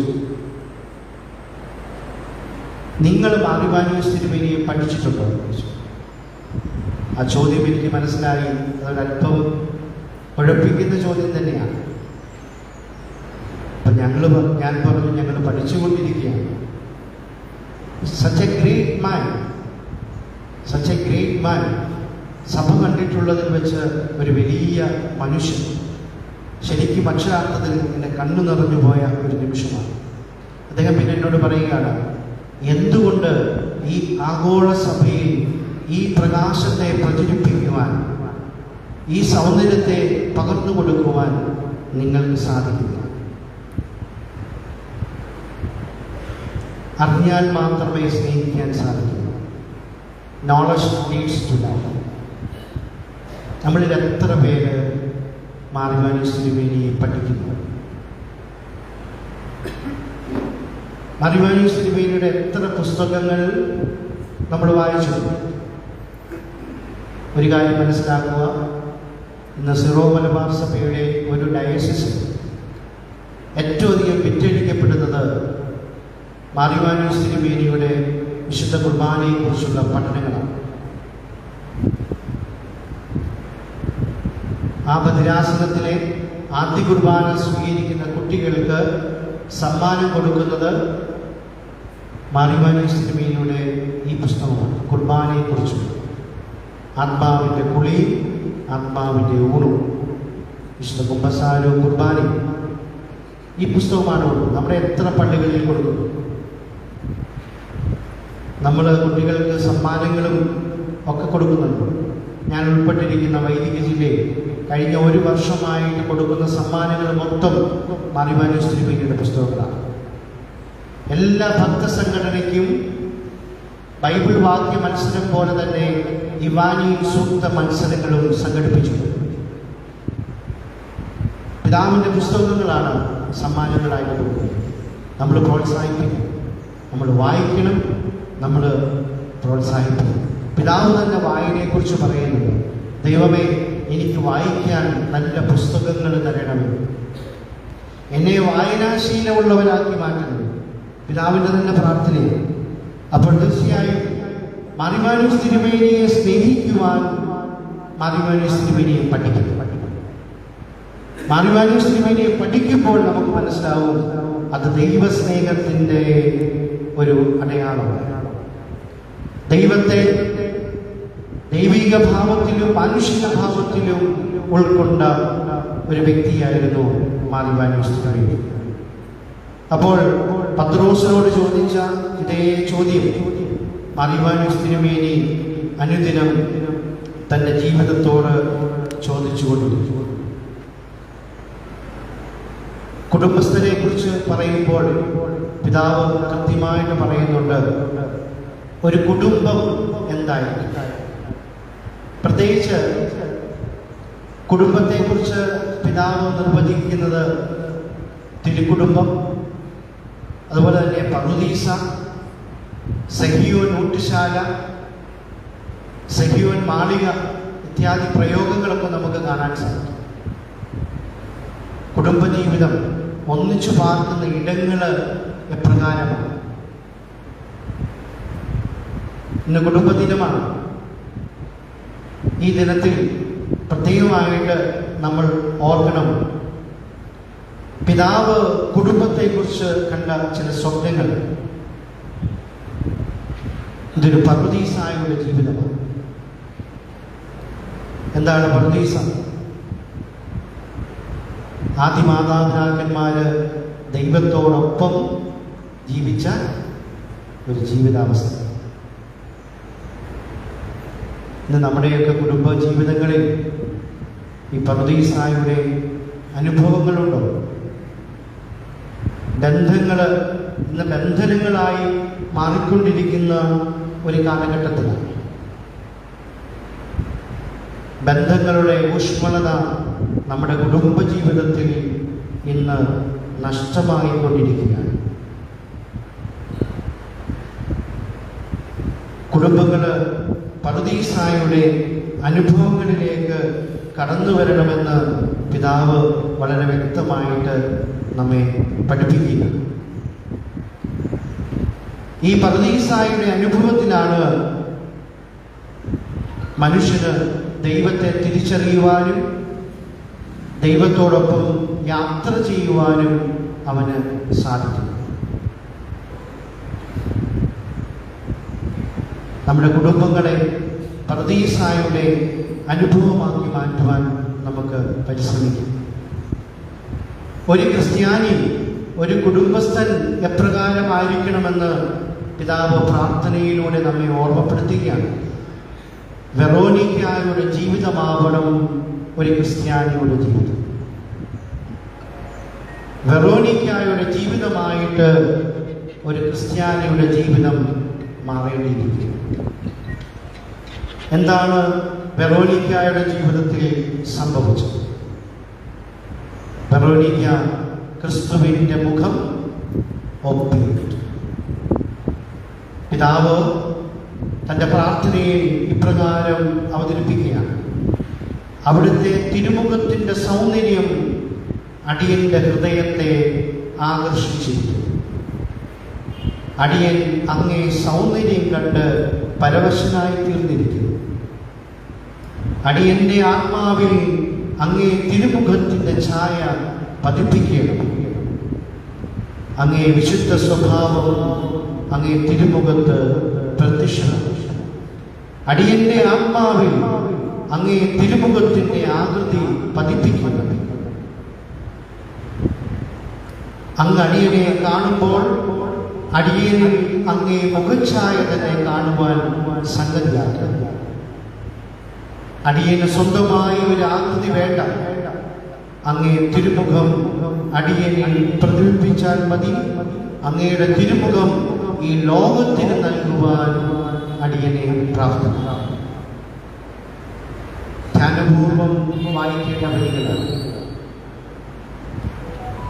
നിങ്ങൾ മാറിവാനൂസ് തിരുമേനിയെ പഠിച്ചിട്ടുണ്ടോ? ആ ചോദ്യം എനിക്ക് മനസ്സിലായി, അതൊരല്പം കുഴപ്പിക്കുന്ന ചോദ്യം തന്നെയാണ്. അപ്പം ഞാൻ പറഞ്ഞു, ഞങ്ങൾ പഠിച്ചുകൊണ്ടിരിക്കുകയാണ്. സച്ച് എ ഗ്രേറ്റ് മാൻ, സഭ കണ്ടിട്ടുള്ളതിൽ വെച്ച് ഒരു വലിയ മനുഷ്യൻ. ശരിക്കും അക്ഷരാർത്ഥത്തിൽ എൻ്റെ കണ്ണു നിറഞ്ഞു പോയ ഒരു നിമിഷമാണ്. അദ്ദേഹം പിന്നെ എന്നോട് പറയുകയാണ്, എന്തുകൊണ്ട് ഈ ആഗോള സഭയിൽ ഈ പ്രകാശത്തെ പ്രചരിപ്പിക്കുവാൻ, ഈ സൗന്ദര്യത്തെ പകർന്നു കൊടുക്കുവാൻ നിങ്ങൾക്ക് സാധിക്കില്ല? അറിഞ്ഞാൽ മാത്രമേ സ്നേഹിക്കാൻ സാധിക്കൂ. Knowledge leads to love. നമ്മളിൽ എത്ര പേര് മാറിവാനൂസ് തിരുമേനിയെ പഠിക്കുന്നു? മാറിവാനൂസ് തിരുമേനിയുടെ എത്ര പുസ്തകങ്ങൾ നമ്മൾ വായിച്ചു? ഒരു കാര്യം മനസ്സിലാക്കുക, ഇന്ന് സിറോ മലബാർ സഭയുടെ ഒരു ഡയസിസിൽ ഏറ്റവും അധികം വിറ്റഴിക്കപ്പെടുന്നത് മാറിവാനൂസ് തിരുമേനിയുടെ വിശുദ്ധ കുർബാനയെക്കുറിച്ചുള്ള പഠനങ്ങളാണ്. ആ ഭദ്രാസനത്തിലെ ആദ്യ കുർബാന സ്വീകരിക്കുന്ന കുട്ടികൾക്ക് സമ്മാനം കൊടുക്കുന്നത് മാറിവാനൂസ് തിരുമേനിയുടെ ഈ പുസ്തകമാണ്. കുർബാനയെക്കുറിച്ചുള്ള ആത്മാവിൻ്റെ കുളിയും ആത്മാവിൻ്റെ ഊണും വിശുദ്ധ കുമ്പസാരവും കുർബാനയും ഈ പുസ്തകമാണ് കൊടുക്കുന്നത്. നമ്മുടെ എത്ര പള്ളികളിൽ കൊടുക്കുന്നു? നമ്മൾ കുട്ടികൾക്ക് സമ്മാനങ്ങളും ഒക്കെ കൊടുക്കുന്നുണ്ട്. ഞാൻ ഉൾപ്പെട്ടിരിക്കുന്ന വൈദിക ജില്ലയിൽ കഴിഞ്ഞ 1 വർഷമായിട്ട് കൊടുക്കുന്ന സമ്മാനങ്ങൾ മൊത്തം മാറിവാനൂസ് തിരുമേനിയുടെ പുസ്തകങ്ങളാണ്. എല്ലാ ഭക്തസംഘടനയ്ക്കും ബൈബിൾ വാക്യ മത്സരം പോലെ തന്നെ ഇവാനിയും സൂക്ത മത്സരങ്ങളും സംഘടിപ്പിച്ചു. പിതാവിൻ്റെ പുസ്തകങ്ങളാണ് സമ്മാനങ്ങളായിട്ട് കൊടുക്കുന്നത്. നമ്മൾ പ്രോത്സാഹിപ്പിക്കണം, നമ്മൾ വായിക്കണം, നമ്മൾ പ്രോത്സാഹിപ്പിക്കണം. പിതാവ് തന്നെ വായനയെക്കുറിച്ച് പറയുന്നുണ്ട്, ദൈവമേ എനിക്ക് വായിക്കാൻ നല്ല പുസ്തകങ്ങൾ തരണമേ, എന്നെ വായനാശീലമുള്ളവരാക്കി മാറ്റണം. പിതാവിൻ്റെ തന്നെ പ്രാർത്ഥനയാണ്. അപ്പോൾ തീർച്ചയായും മാറിമാനൂസ് തിരുമേനിയെ സ്നേഹിക്കുവാൻ മാറിമാനൂസ് തിരുമേനിയെ പഠിക്കണം. മാറിമാനൂസ് തിരുമേനിയെ പഠിക്കുമ്പോൾ നമുക്ക് മനസ്സിലാവും അത് ദൈവസ്നേഹത്തിൻ്റെ ഒരു അടയാളമാണ്. ദൈവത്തെ ദൈവിക ഭാവത്തിലും മാനുഷിക ഭാവത്തിലും ഉൾക്കൊണ്ട ഒരു വ്യക്തിയായിരുന്നു മാറിമാനൂസ് തിരുമേനി. അപ്പോൾ പത്രോസിനോട് ചോദിച്ച ഇതേ ചോദ്യം മാറിമാനൂസ് തിരുമേനി അനുദിനം തൻ്റെ ജീവിതത്തോട് ചോദിച്ചുകൊണ്ടിരിക്കും. കുടുംബസ്ഥരെ കുറിച്ച് പറയുമ്പോൾ പിതാവ് കൃത്യമായിട്ട് പറയുന്നുണ്ട് ഒരു കുടുംബം എന്തായിരിക്കും. പ്രത്യേകിച്ച് കുടുംബത്തെക്കുറിച്ച് പിതാവ് നിർവചിക്കുന്നത് തിരുക്കുടുംബം, അതുപോലെ തന്നെ പറുദീസ, സഹിയോൻ ഊട്ടുശാല, സഹിയോൻ മാളിക ഇത്യാദി പ്രയോഗങ്ങളൊക്കെ നമുക്ക് കാണാൻ സാധിക്കും. കുടുംബജീവിതം ഒന്നിച്ചു പാർക്കുന്ന ഇടങ്ങൾ എപ്രകാരമാണ്. ഇന്ന് കുടുംബദിനമാണ്. ഈ ദിനത്തിൽ പ്രത്യേകമായിട്ട് നമ്മൾ ഓർക്കണം, പിതാവ് കുടുംബത്തെക്കുറിച്ച് കണ്ട ചില സ്വപ്നങ്ങൾ. ഇതൊരു പറുദീസായുടെ ജീവിതമാണ്. എന്താണ് പറുദീസ? ആദിമാതാപിതാക്കന്മാര് ദൈവത്തോടൊപ്പം ജീവിച്ച ഒരു ജീവിതാവസ്ഥ. ഇന്ന് നമ്മുടെയൊക്കെ കുടുംബ ജീവിതങ്ങളിൽ ഈ പറുദീസായുടെ അനുഭവങ്ങളുണ്ടോ? ബന്ധങ്ങൾ ഇന്ന് ബന്ധനങ്ങളായി മാറിക്കൊണ്ടിരിക്കുന്ന ഒരു കാലഘട്ടത്തിലാണ്. ബന്ധങ്ങളുടെ ഊഷ്മളത നമ്മുടെ കുടുംബജീവിതത്തിൽ ഇന്ന് നഷ്ടമായിക്കൊണ്ടിരിക്കുകയാണ്. കുടുംബങ്ങൾ പറുദീസായുടെ അനുഭവങ്ങളിലേക്ക് കടന്നു വരണമെന്ന് പിതാവ് വളരെ വ്യക്തമായിട്ട് നമ്മെ പഠിപ്പിക്കുക. ഈ പറുദീസായുടെ അനുഭവത്തിലാണ് മനുഷ്യന് ദൈവത്തെ തിരിച്ചറിയുവാനും ദൈവത്തോടൊപ്പം യാത്ര ചെയ്യുവാനും അവന് സാധിക്കും. നമ്മുടെ കുടുംബങ്ങളെ പറുദീസായുടെ അനുഭവമാക്കി മാറ്റുവാൻ നമുക്ക് പരിശ്രമിക്കാം. ഒരു ക്രിസ്ത്യാനി, ഒരു കുടുംബസ്ഥൻ എപ്രകാരമായിരിക്കണമെന്ന് പിതാവ് പ്രാർത്ഥനയിലൂടെ നമ്മെ ഓർമ്മപ്പെടുത്തുകയാണ്. വെറോനിക്കയുടെ ജീവിതമാവണം ഒരു ക്രിസ്ത്യാനിയുടെ ജീവിതം. വെറോനിക്കയുടെ ജീവിതമായിട്ട് ഒരു ക്രിസ്ത്യാനിയുടെ ജീവിതം മാറേണ്ടിയിരിക്കും. എന്താണ് വെറോനിക്കയുടെ ജീവിതത്തിൽ സംഭവിച്ചത്? വെറോനിക്ക ക്രിസ്തുവിൻ്റെ മുഖം ഒപ്പിയിട്ടു. പിതാവ് തൻ്റെ പ്രാർത്ഥനയെ ഇപ്രകാരം അവതരിപ്പിക്കുകയാണ്: അവിടുത്തെ തിരുമുഖത്തിൻ്റെ സൗന്ദര്യം അടിയൻ്റെ ഹൃദയത്തെ ആകർഷിച്ചിരിക്കുന്നു. അടിയൻ അങ്ങേ സൗന്ദര്യം കണ്ട് പരവശനായി തീർന്നിരിക്കുന്നു. അടിയൻ്റെ ആത്മാവിൽ അങ്ങേ തിരുമുഖത്തിൻ്റെ ഛായ പതിപ്പിക്കണം. അങ്ങേ വിശുദ്ധ സ്വഭാവം അങ്ങേ തിരുമുഖത്ത് പ്രത്യക്ഷമാണ്. അടിയൻ്റെ ആത്മാവിൽ അങ്ങേ തിരുമുഖത്തിൻ്റെ ആകൃതി പതിപ്പിക്കണം. അങ്ങ് അടിയനെ കാണുമ്പോൾ അടിയനിൽ അങ്ങേ മുഖച്ഛായ തന്നെ കാണുവാൻ സംഗതിയാക്കുക. അടിയന് സ്വന്തമായി ഒരു ആകൃതി വേണ്ട. അങ്ങേ തിരുമുഖം അടിയനിൽ പ്രതിബിംബിച്ചാൽ മതി. അങ്ങയുടെ തിരുമുഖം ഈ ലോകത്തിന് നൽകുവാൻ പ്രാർത്ഥന. ധ്യാനപൂർവം വായിക്കേണ്ട വരികളാണ്.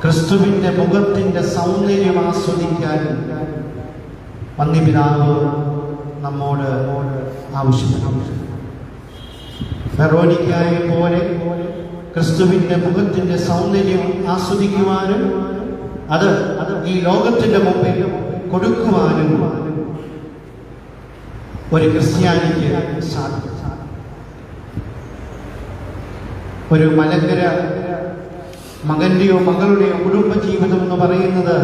ക്രിസ്തുവിന്റെ മുഖത്തിന്റെ സൗന്ദര്യം ആസ്വദിക്കാൻ വന്യപിതാവ് നമ്മോട് ആവശ്യപ്പെടുന്നു. വെറോനിക്കായെ പോലെ ക്രിസ്തുവിന്റെ മുഖത്തിന്റെ സൗന്ദര്യം ആസ്വദിക്കുവാനും അത് ഈ ലോകത്തിന്റെ മുമ്പിൽ കൊടുക്കുവാനും ഒരു ക്രിസ്ത്യാനിക്ക് സാധിക്കും. ഒരു മലങ്കര മകന്റെയോ മകളുടെയോ കുടുംബജീവിതം എന്ന് പറയുന്നത്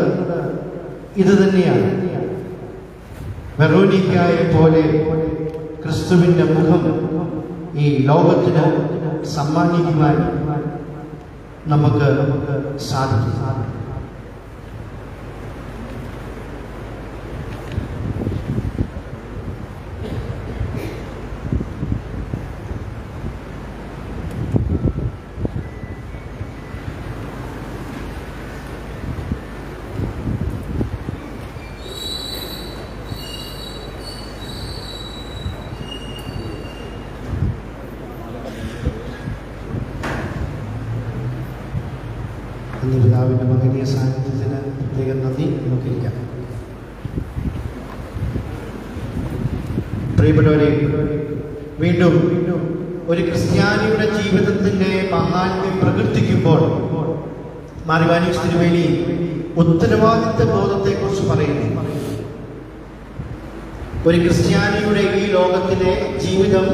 ഇത് തന്നെയാണ്. വെറോനിക്കായെ പോലെ ക്രിസ്തുവിന്റെ മുഖം ഈ ലോകത്തിന് സമ്മാനിക്കുവാൻ നമുക്ക് സാധിക്കും. പിതാവിന്റെ മകനീയ സാന്നിധ്യത്തിന് പ്രത്യേകം നന്ദി. നമുക്കിരിക്കാം. പ്രിയപ്പെട്ടവരെ, വീണ്ടും ഒരു ക്രിസ്ത്യാനിയുടെ ജീവിതത്തിന്റെ മഹാത്മ്യം പ്രകീർത്തിക്കുമ്പോൾ മാർ ഇവാനിയോസ് തിരുമേനി ഉത്തരവാദിത്വ ബോധത്തെക്കുറിച്ച് പറയുന്നു. ഒരു ക്രിസ്ത്യാനിയുടെ ഈ ലോകത്തിലെ ജീവിതം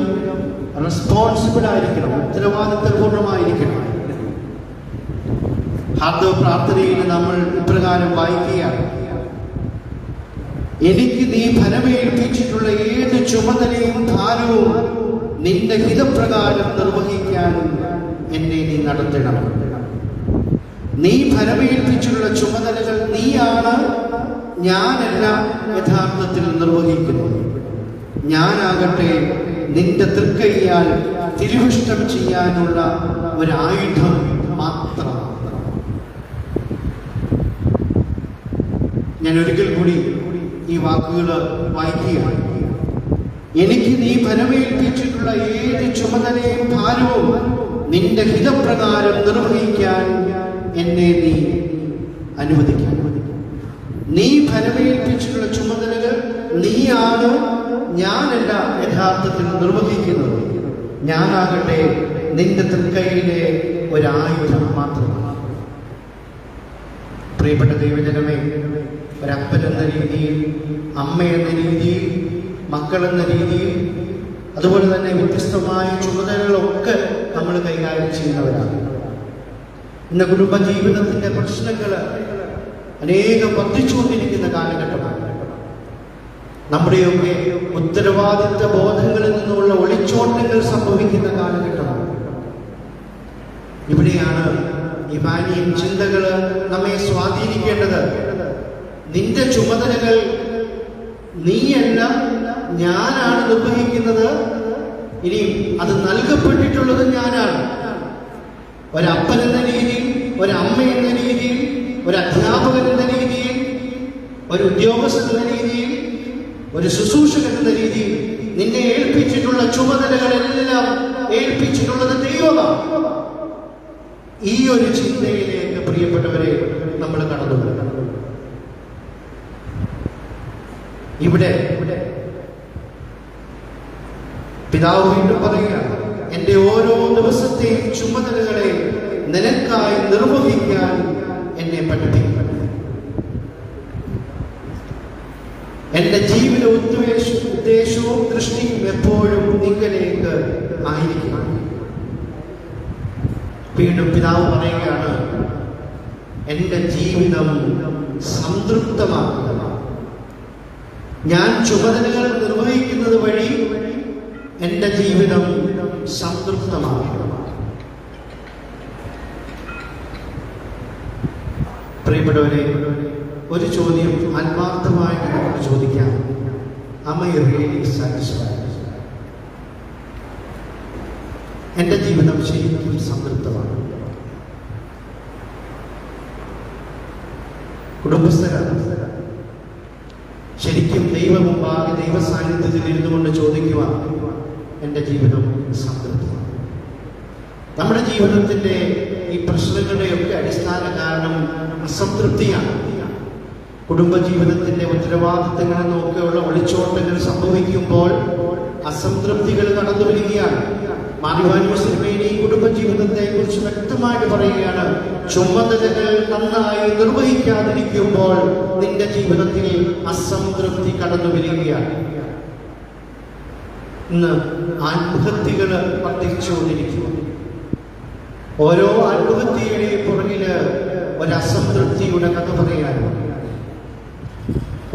റെസ്പോൺസിബിൾ ആയിരിക്കണം, ഉത്തരവാദിത്വപൂർണമായിരിക്കണം. ഹാർദവ പ്രാർത്ഥനയിൽ നമ്മൾ ഇപ്രകാരം വായിക്കുകയാണ്: എനിക്ക് നീ ഫലമേൽപ്പിച്ചിട്ടുള്ള ഏത് ചുമതലയും ഭാരവും നിന്റെ ഹിതപ്രകാരം നിർവഹിക്കാൻ എന്നെ നീ നടത്തണം. നീ ഫലമേൽപ്പിച്ചിട്ടുള്ള ചുമതലകൾ നീയാണ്, ഞാനല്ല യഥാർത്ഥത്തിൽ നിർവഹിക്കുന്നത്. ഞാനാകട്ടെ നിന്റെ തൃക്കൈയാൽ തിരുവിഷ്ടം ചെയ്യാനുള്ള ഒരായുധം മാത്രമാണ്. ഞാൻ ഒരിക്കൽ കൂടി ഈ വാക്കുകൾ വായിക്കുകയാണ്. എനിക്ക് നീ ഫലമേൽപ്പിച്ചിട്ടുള്ള ഏത് ചുമതലയും ഭാരവും നിന്റെ ഹിതപ്രകാരം നിർവഹിക്കാൻ എന്നെ നീ അനുവദിക്കുക. നീ ഫലമേൽപ്പിച്ചിട്ടുള്ള ചുമതലകൾ നീയാണ്, ഞാനല്ല യഥാർത്ഥത്തിൽ നിർവഹിക്കുന്നത്. ഞാനാകട്ടെ നിന്റെ തൃക്കൈയിലെ ഒരായുധം മാത്രമാണ്. പ്രിയപ്പെട്ട ദൈവജനമേ, ഒരപ്പൻ എന്ന രീതിയിൽ, അമ്മ എന്ന രീതിയിൽ, മക്കൾ എന്ന രീതിയിൽ, അതുപോലെ തന്നെ വ്യത്യസ്തമായ ചുമതലകളൊക്കെ നമ്മൾ കൈകാര്യം ചെയ്യുന്നവരാണ്. ഇന്ന് കുടുംബജീവിതത്തിന്റെ പ്രശ്നങ്ങൾ അനേകം വർദ്ധിച്ചുകൊണ്ടിരിക്കുന്ന കാലഘട്ടമാണ്. നമ്മുടെയൊക്കെ ഉത്തരവാദിത്വ ബോധങ്ങളിൽ നിന്നുള്ള ഒളിച്ചോട്ടങ്ങൾ സംഭവിക്കുന്ന കാലഘട്ടമാണ്. ഇവിടെയാണ് ഇവാനിയൻ ചിന്തകൾ നമ്മെ സ്വാധീനിക്കേണ്ടത്. നിന്റെ ചുമതലകൾ നീയല്ല, ഞാനാണ് നിർവഹിക്കുന്നത്. ഇനി അത് നൽകപ്പെട്ടിട്ടുള്ളത് ഞാനാണ്. ഒരപ്പൻ എന്ന രീതിയിൽ, ഒരമ്മ എന്ന രീതിയിൽ, ഒരു അധ്യാപകൻ എന്ന രീതിയിൽ, ഒരു ഉദ്യോഗസ്ഥൻ എന്ന രീതിയിൽ, ഒരു ശുശ്രൂഷകൻ എന്ന രീതിയിൽ നിന്നെ ഏൽപ്പിച്ചിട്ടുള്ള ചുമതലകളെല്ലാം ഏൽപ്പിച്ചിട്ടുള്ളത് ദൈവമാണ്. ഈ ഒരു ചിന്തയിലേക്ക് പ്രിയപ്പെട്ടവരെ നമ്മൾ കടന്നു വരണം. ഇവിടെ പിതാവ് വീണ്ടും പറയുക, എന്റെ ഓരോ ദിവസത്തെയും ചുമതലകളെ നിനക്കായി നിർവഹിക്കാൻ എന്നെ പഠിപ്പിക്കുക. എന്റെ ജീവിത ഉദ്ദേശവും ദൃഷ്ടിയും എപ്പോഴും നിങ്ങളിലേക്ക് ആയിരിക്കും. വീണ്ടും പിതാവ് പറയുകയാണ്, എന്റെ ജീവിതം സംതൃപ്തമാക്കുക. ഞാൻ ചുമതലകൾ നിർവഹിക്കുന്നത് വഴി എന്റെ ജീവിതം സംതൃപ്തമാക്കുക. പ്രിയപ്പെട്ടവരെ, ഒരു ചോദ്യം ആത്മാർത്ഥമായിട്ട് നമുക്ക് ചോദിക്കാം. Am I really satisfied? എന്റെ ജീവിതം ശരിക്കും സംതൃപ്തമാണ്. കുടുംബസ്ഥരാണ്, ശരിക്കും ദൈവമുമ്പാകെ ദൈവ സാന്നിധ്യത്തിൽ ഇരുന്നുകൊണ്ട് ചോദിക്കുക, എൻ്റെ ജീവിതം സംതൃപ്തി. നമ്മുടെ ജീവിതത്തിൻ്റെ ഈ പ്രശ്നങ്ങളുടെയൊക്കെ അടിസ്ഥാന കാരണം അസംതൃപ്തിയാണ്. കുടുംബജീവിതത്തിൻ്റെ ഉത്തരവാദിത്തങ്ങളിൽ നോക്കിയുള്ള ഒളിച്ചോട്ടങ്ങൾ സംഭവിക്കുമ്പോൾ അസംതൃപ്തികൾ കടന്നു വരികയാണ്. മാനുവാനി സിനിമയിൽ ഈ കുടുംബജീവിതത്തെ കുറിച്ച് വ്യക്തമായിട്ട് പറയുകയാണ്, ചുമതലകൾ നന്നായി നിർവഹിക്കാതിരിക്കുമ്പോൾ നിന്റെ ജീവിതത്തിൽ അസംതൃപ്തി കടന്നു വരികയാണ്. ഇന്ന് ആത്മഹത്യകൾ വർദ്ധിച്ചുകൊണ്ടിരിക്കുന്നു. ഓരോ ആത്മഹത്യയുടെയും പുറകില് ഒരസംതൃപ്തിയുടെ കഥ പറയാനും,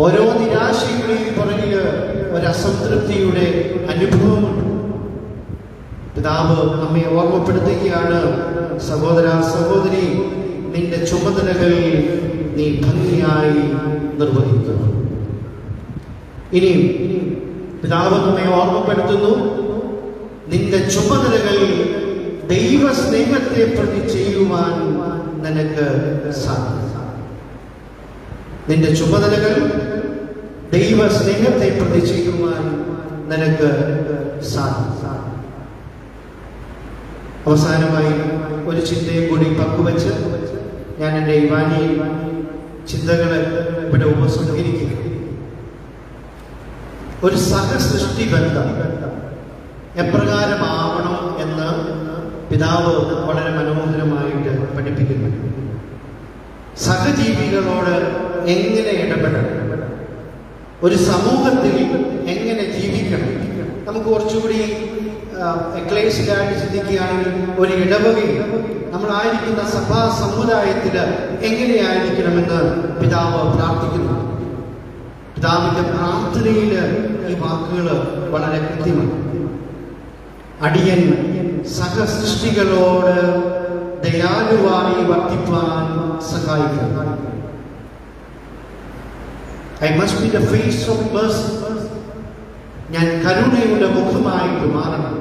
ഓരോ നിരാശയുടെയും പുറകില് ഒരസംതൃപ്തിയുടെ അനുഭവമുണ്ട്. പിതാവ് നമ്മെ ഓർമ്മപ്പെടുത്തുകയാണ്, സഹോദര സഹോദരി, നിന്റെ ചുമതലകൾ നീ ഭംഗിയായി നിർവഹിക്കുന്നു. ഇനിയും പിതാവ് നമ്മെ ഓർമ്മപ്പെടുത്തുന്നു, നിന്റെ ചുമതലകൾ ദൈവ സ്നേഹത്തെ പ്രതി ചെയ്യുവാൻ നിനക്ക് സാധിക്കും. നിന്റെ ചുമതലകൾ ദൈവ സ്നേഹത്തെ പ്രതി ചെയ്യുവാൻ നിനക്ക് സാധിക്കും. അവസാനമായി ഒരു ചിന്തയും കൂടി പങ്കുവച്ച് ഞാൻ എൻ്റെ ഇവാനി ചിന്തകൾ ഇവിടെ ഉപസംഹരിക്കുക. ഒരു സഹസൃഷ്ടി ബന്ധം എപ്രകാരമാവണം എന്ന് പിതാവ് വളരെ മനോഹരമായിട്ട് പഠിപ്പിക്കുന്നു. സഹജീവികളോട് എങ്ങനെ ഇടപെടണം, ഒരു സമൂഹത്തിൽ എങ്ങനെ ജീവിക്കണം. നമുക്ക് കുറച്ചുകൂടി എക്ലേസിലായിട്ട് ചിന്തിക്കുകയാണെങ്കിൽ ഒരു ഇടവകയിൽ നമ്മളായിരിക്കുന്ന സഭാ സമുദായത്തിൽ എങ്ങനെയായിരിക്കണമെന്ന് പിതാവ് പ്രാർത്ഥിക്കുന്നു. പിതാവിന്റെ പ്രാർത്ഥനയിൽ ഈ വാക്കുകൾ വളരെ കൃത്യമാണ്. അടിയൻ സഹസൃഷ്ടികളോട് ദയാലുവായി വർത്തിപ്പാൻ സഹായിക്കുന്നു. I must be the face of mercy. ഞാൻ കരുണയുടെ മുഖമായിട്ട് മാറണം.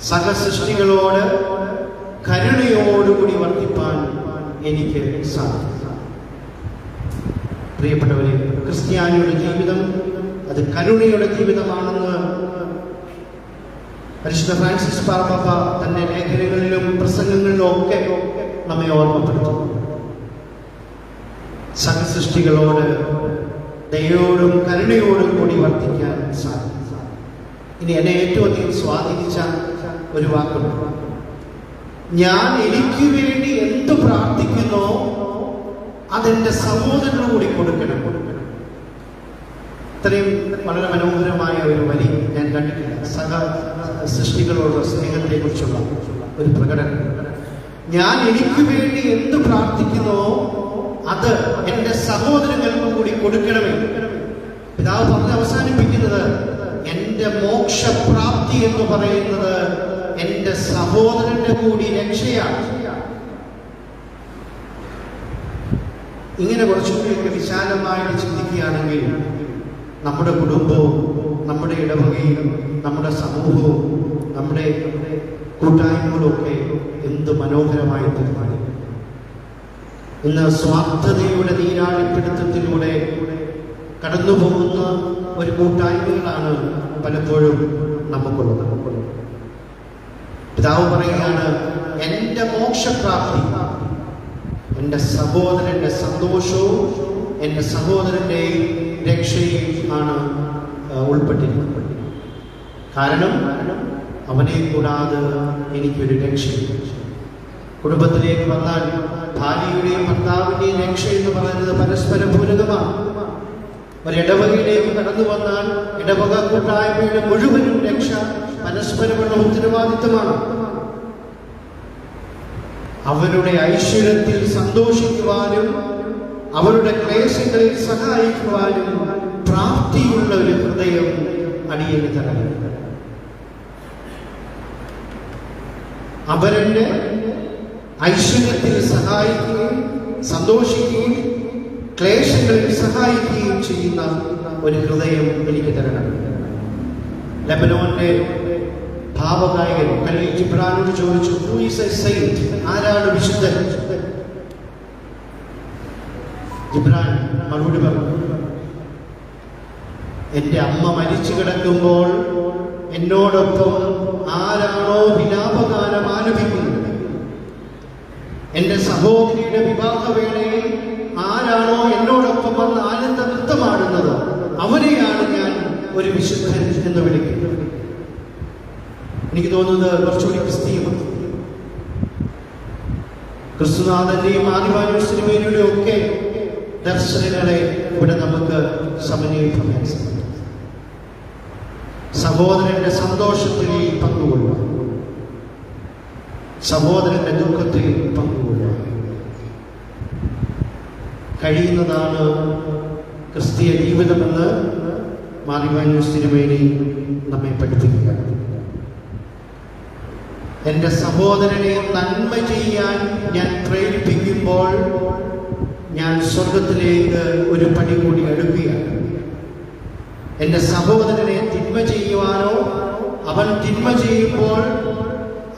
സഹസൃഷ്ടികളോട് കരുണയോടുകൂടി വർത്തിപ്പാൻ എനിക്ക് സാധിക്കും. പ്രിയപ്പെട്ടവരെ, ക്രിസ്ത്യാനിയുടെ ജീവിതം അത് കരുണയുടെ ജീവിതമാണെന്ന് പരിശുദ്ധ ഫ്രാൻസിസ് മാർപ്പാപ്പ തന്റെ ലേഖനങ്ങളിലും പ്രസംഗങ്ങളിലും ഒക്കെ നമ്മെ ഓർമ്മപ്പെടുത്തുന്നു. സഹസൃഷ്ടികളോട് ദയോടും കരുണയോടും കൂടി വർത്തിക്കാൻ സാധിക്കും. ഇനി എന്നെ ഏറ്റവും അധികം സ്വാധീനിച്ച ഒരു വാക്കുണ്ട്, ഞാൻ എനിക്ക് വേണ്ടി എന്ത് പ്രാർത്ഥിക്കുന്നോ അതെന്റെ സഹോദരന് കൂടി കൊടുക്കണം. ഇത്രയും വളരെ മനോഹരമായ ഒരു വരി ഞാൻ കണ്ടിട്ടില്ല. സഹ സൃഷ്ടികളോടുള്ള സ്നേഹത്തെ കുറിച്ചുള്ള ഒരു പ്രകടനം. ഞാൻ എനിക്ക് വേണ്ടി എന്ത് പ്രാർത്ഥിക്കുന്നോ അത് എന്റെ സഹോദരങ്ങൾക്കും കൂടി കൊടുക്കണമേ. പിതാവ് പറഞ്ഞ് അവസാനിപ്പിക്കുന്നത്, എന്റെ മോക്ഷപ്രാപ്തി എന്ന് പറയുന്നത് എന്റെ സഹോദരന്റെ കൂടി രക്ഷയാണ്. ഇങ്ങനെ കുറച്ചുകൂടി വിശാലമായിട്ട് ചിന്തിക്കുകയാണെങ്കിൽ നമ്മുടെ കുടുംബവും നമ്മുടെ ഇടവകയും നമ്മുടെ സമൂഹവും നമ്മുടെ കൂട്ടായ്മകളൊക്കെ എന്ത് മനോഹരമായി തീരുമാനിക്കും. ഇന്ന് സ്വാർത്ഥതയുടെ നീരാളിപ്പിടുത്തത്തിലൂടെ കടന്നുപോകുന്ന ഒരു കൂട്ടായ്മകളാണ് പലപ്പോഴും നമുക്കുള്ളത്. പിതാവ് പറയുകയാണ്, എൻ്റെ മോക്ഷപ്രാപ്തി എൻ്റെ സഹോദരന്റെ സന്തോഷവും എൻ്റെ സഹോദരന്റെ രക്ഷയും ആണ് ഉൾപ്പെട്ടിരിക്കുന്നത്. കാരണം അവനെ കൂടാതെ എനിക്കൊരു രക്ഷയില്ല. കുടുംബത്തിലേക്ക് വന്നാൽ ഭാര്യയുടെയും ഭർത്താവിന്റെയും രക്ഷ എന്ന് പറയുന്നത് പരസ്പര പൂരകമാണ്. ഒരിടവകയിലേക്ക് കടന്നു വന്നാൽ ഇടവക കൂട്ടായ്മയുടെ മുഴുവനും രക്ഷ പരസ്പരമുള്ള ഉത്തരവാദിത്തമാണ്. അവരുടെ ഐശ്വര്യത്തിൽ സന്തോഷിക്കുവാനും അവരുടെ ക്ലേശങ്ങളിൽ സഹായിക്കുവാനും പ്രാപ്തിയുള്ള ഒരു ഹൃദയം അടിയന് തരണം. അവരുടെ ഐശ്വര്യത്തിൽ സഹായിക്കുകയും സന്തോഷിക്കുകയും ക്ലേശങ്ങളിൽ സഹായിക്കുകയും ചെയ്യുന്ന ഒരു ഹൃദയം എനിക്ക് തരണം. ലെബനോന്റെ ഭാവഗായകൻ ഖലീൽ ജിബ്രാനോട് ചോദിച്ചു, ഹൂ ഈസ് എ സെയിന്റ്? ആരാണ് വിശുദ്ധൻ? ജിബ്രാൻ മറുപടി പറഞ്ഞു, എൻ്റെ അമ്മ മരിച്ചു കിടക്കുമ്പോൾ എന്നോടൊപ്പം ആരാണോ വിലാപഗാനം ആലപിക്കുന്നത്, എൻ്റെ സഹോദരിയുടെ വിവാഹവേളയിൽ ആരാണോ എന്നോടൊപ്പം വന്ന് ആനന്ദ നൃത്തമാടുന്നത്, അവനെയാണ് ഞാൻ ഒരു വിശുദ്ധൻ എന്ന് വിളിക്കുന്നത്. എനിക്ക് തോന്നുന്നത് കുറച്ചുകൂടി ക്രിസ്തീയമാണ്. ക്രിസ്തുനാഥന്റെയും ആദിവാനൂസിനിമേനയുടെ ഒക്കെ ദർശനങ്ങളെ ഇവിടെ നമുക്ക് സമന്വയിപ്പിക്കാൻ സാധിക്കും. സഹോദരന്റെ സന്തോഷത്തിൽ പങ്കുകൊള്ളുക, സഹോദരന്റെ ദുഃഖത്തിൽ പങ്കുകൊള്ളുക കഴിയുന്നതാണ് ക്രിസ്തീയ ജീവിതമെന്ന് ആദിവാനൂസ് തിരുമേനി നമ്മെ പഠിപ്പിക്കുക. എൻ്റെ സഹോദരനെ നന്മ ചെയ്യാൻ ഞാൻ പ്രേരിപ്പിക്കുമ്പോൾ ഞാൻ സ്വർഗത്തിലേക്ക് ഒരു പടി കൂടി അടുക്കുകയാണ്. എൻ്റെ സഹോദരനെ തിന്മ ചെയ്യുവാനോ അവൻ തിന്മ ചെയ്യുമ്പോൾ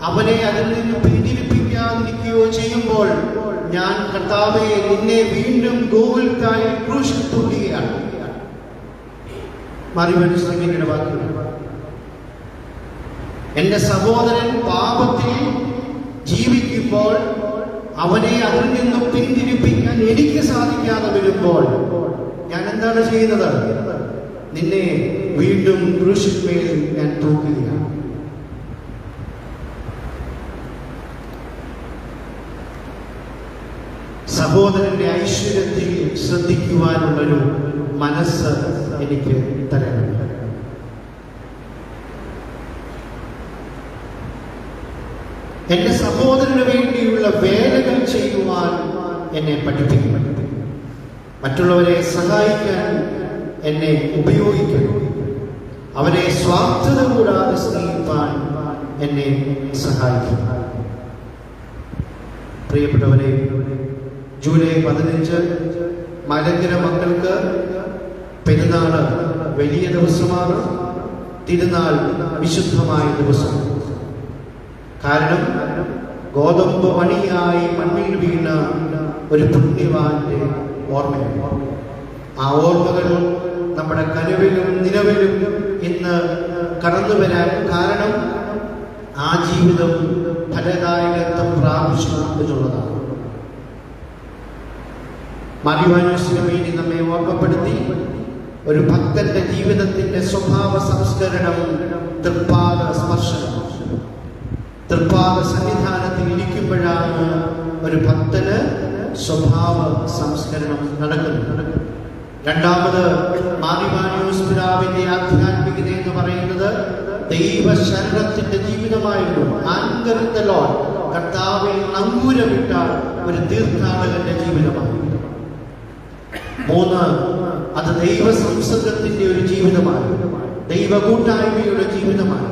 അവനെ അതിൽ നിന്ന് പിന്തിരിപ്പിക്കാതിരിക്കുകയോ ചെയ്യുമ്പോൾ ഞാൻ കർത്താവേ നിന്നെ വീണ്ടും ഗോകുൽക്കായി ക്രൂശിൽ തൂക്കുകയാണ്. മാറിവനുസ്ലിമിയുടെ വാക്കുകൾ. എൻ്റെ സഹോദരൻ പാപത്തിൽ ജീവിക്കുമ്പോൾ അവനെ അതിൽ നിന്നും പിന്തിരിപ്പിക്കാൻ എനിക്ക് സാധിക്കാതെ വരുമ്പോൾ ഞാൻ എന്താണ് ചെയ്യുന്നത്? നിന്നെ വീണ്ടും ക്രൂശിന്മേൽ ഞാൻ തൂക്കുകയാണ്. സഹോദരന്റെ ഐശ്വര്യത്തിൽ ശ്രദ്ധിക്കുവാനുള്ളൊരു മനസ്സ് എനിക്ക് തരണം. എന്റെ സഹോദരന് വേണ്ടിയുള്ള വേലകൾ ചെയ്യുവാൻ എന്നെ പഠിപ്പിക്കും. മറ്റുള്ളവരെ സഹായിക്കാൻ എന്നെ ഉപയോഗിക്കണം. അവരെ സ്വാർത്ഥത കൂടാതെ സ്നേഹിപ്പാൻ എന്നെ സഹായിക്കും. പ്രിയപ്പെട്ടവരെ, ജൂലൈ 15 മലങ്കര മക്കൾക്ക് പെരുന്നാള് വലിയ ദിവസമാണ്. തിരുനാൾ വിശുദ്ധമായ ദിവസം. കാരണം ഗോതമ്പ് മണിയായി മണ്ണിൽ വീണ ഒരു പുണ്യവാന്റെ ഓർമ്മയാണ്. ആ ഓർമ്മകൾ നമ്മുടെ കനവിലും നിലവിലും ഇന്ന് കടന്നു വരാൻ കാരണം ആ ജീവിതം ഫലദായകത്വം പ്രാപിച്ചു എന്നുള്ളതാണ്. മാറിവാനൂസിന് വേണ്ടി നമ്മെ ഓർമ്മപ്പെടുത്തി ഒരു ഭക്തന്റെ ജീവിതത്തിന്റെ സ്വഭാവ സംസ്കരണം തൃപ്പാദ സ്പർശനം. തൃപ്പാദ സന്നിധാനത്തിൽ ഇരിക്കുമ്പോഴാണ് ഒരു ഭക്തന് സ്വഭാവ സംസ്കരണം നടക്കുന്നത്. രണ്ടാമത് മാറിവാനൂസ് പിതാവിന്റെ ആധ്യാത്മികത എന്ന് പറയുന്നത് ദൈവശരണത്തിന്റെ ജീവിതമായിരുന്നു. ആങ്കരത്തലോ കർത്താവിൽ നങ്കൂരമിട്ട ഒരു തീർത്ഥാടകന്റെ ജീവിതമാണ്. 3, അത് ദൈവ സംസർഗത്തിന്റെ ഒരു ജീവിതമാണ്. ദൈവ കൂട്ടായ്മയുടെ ജീവിതമാണ്.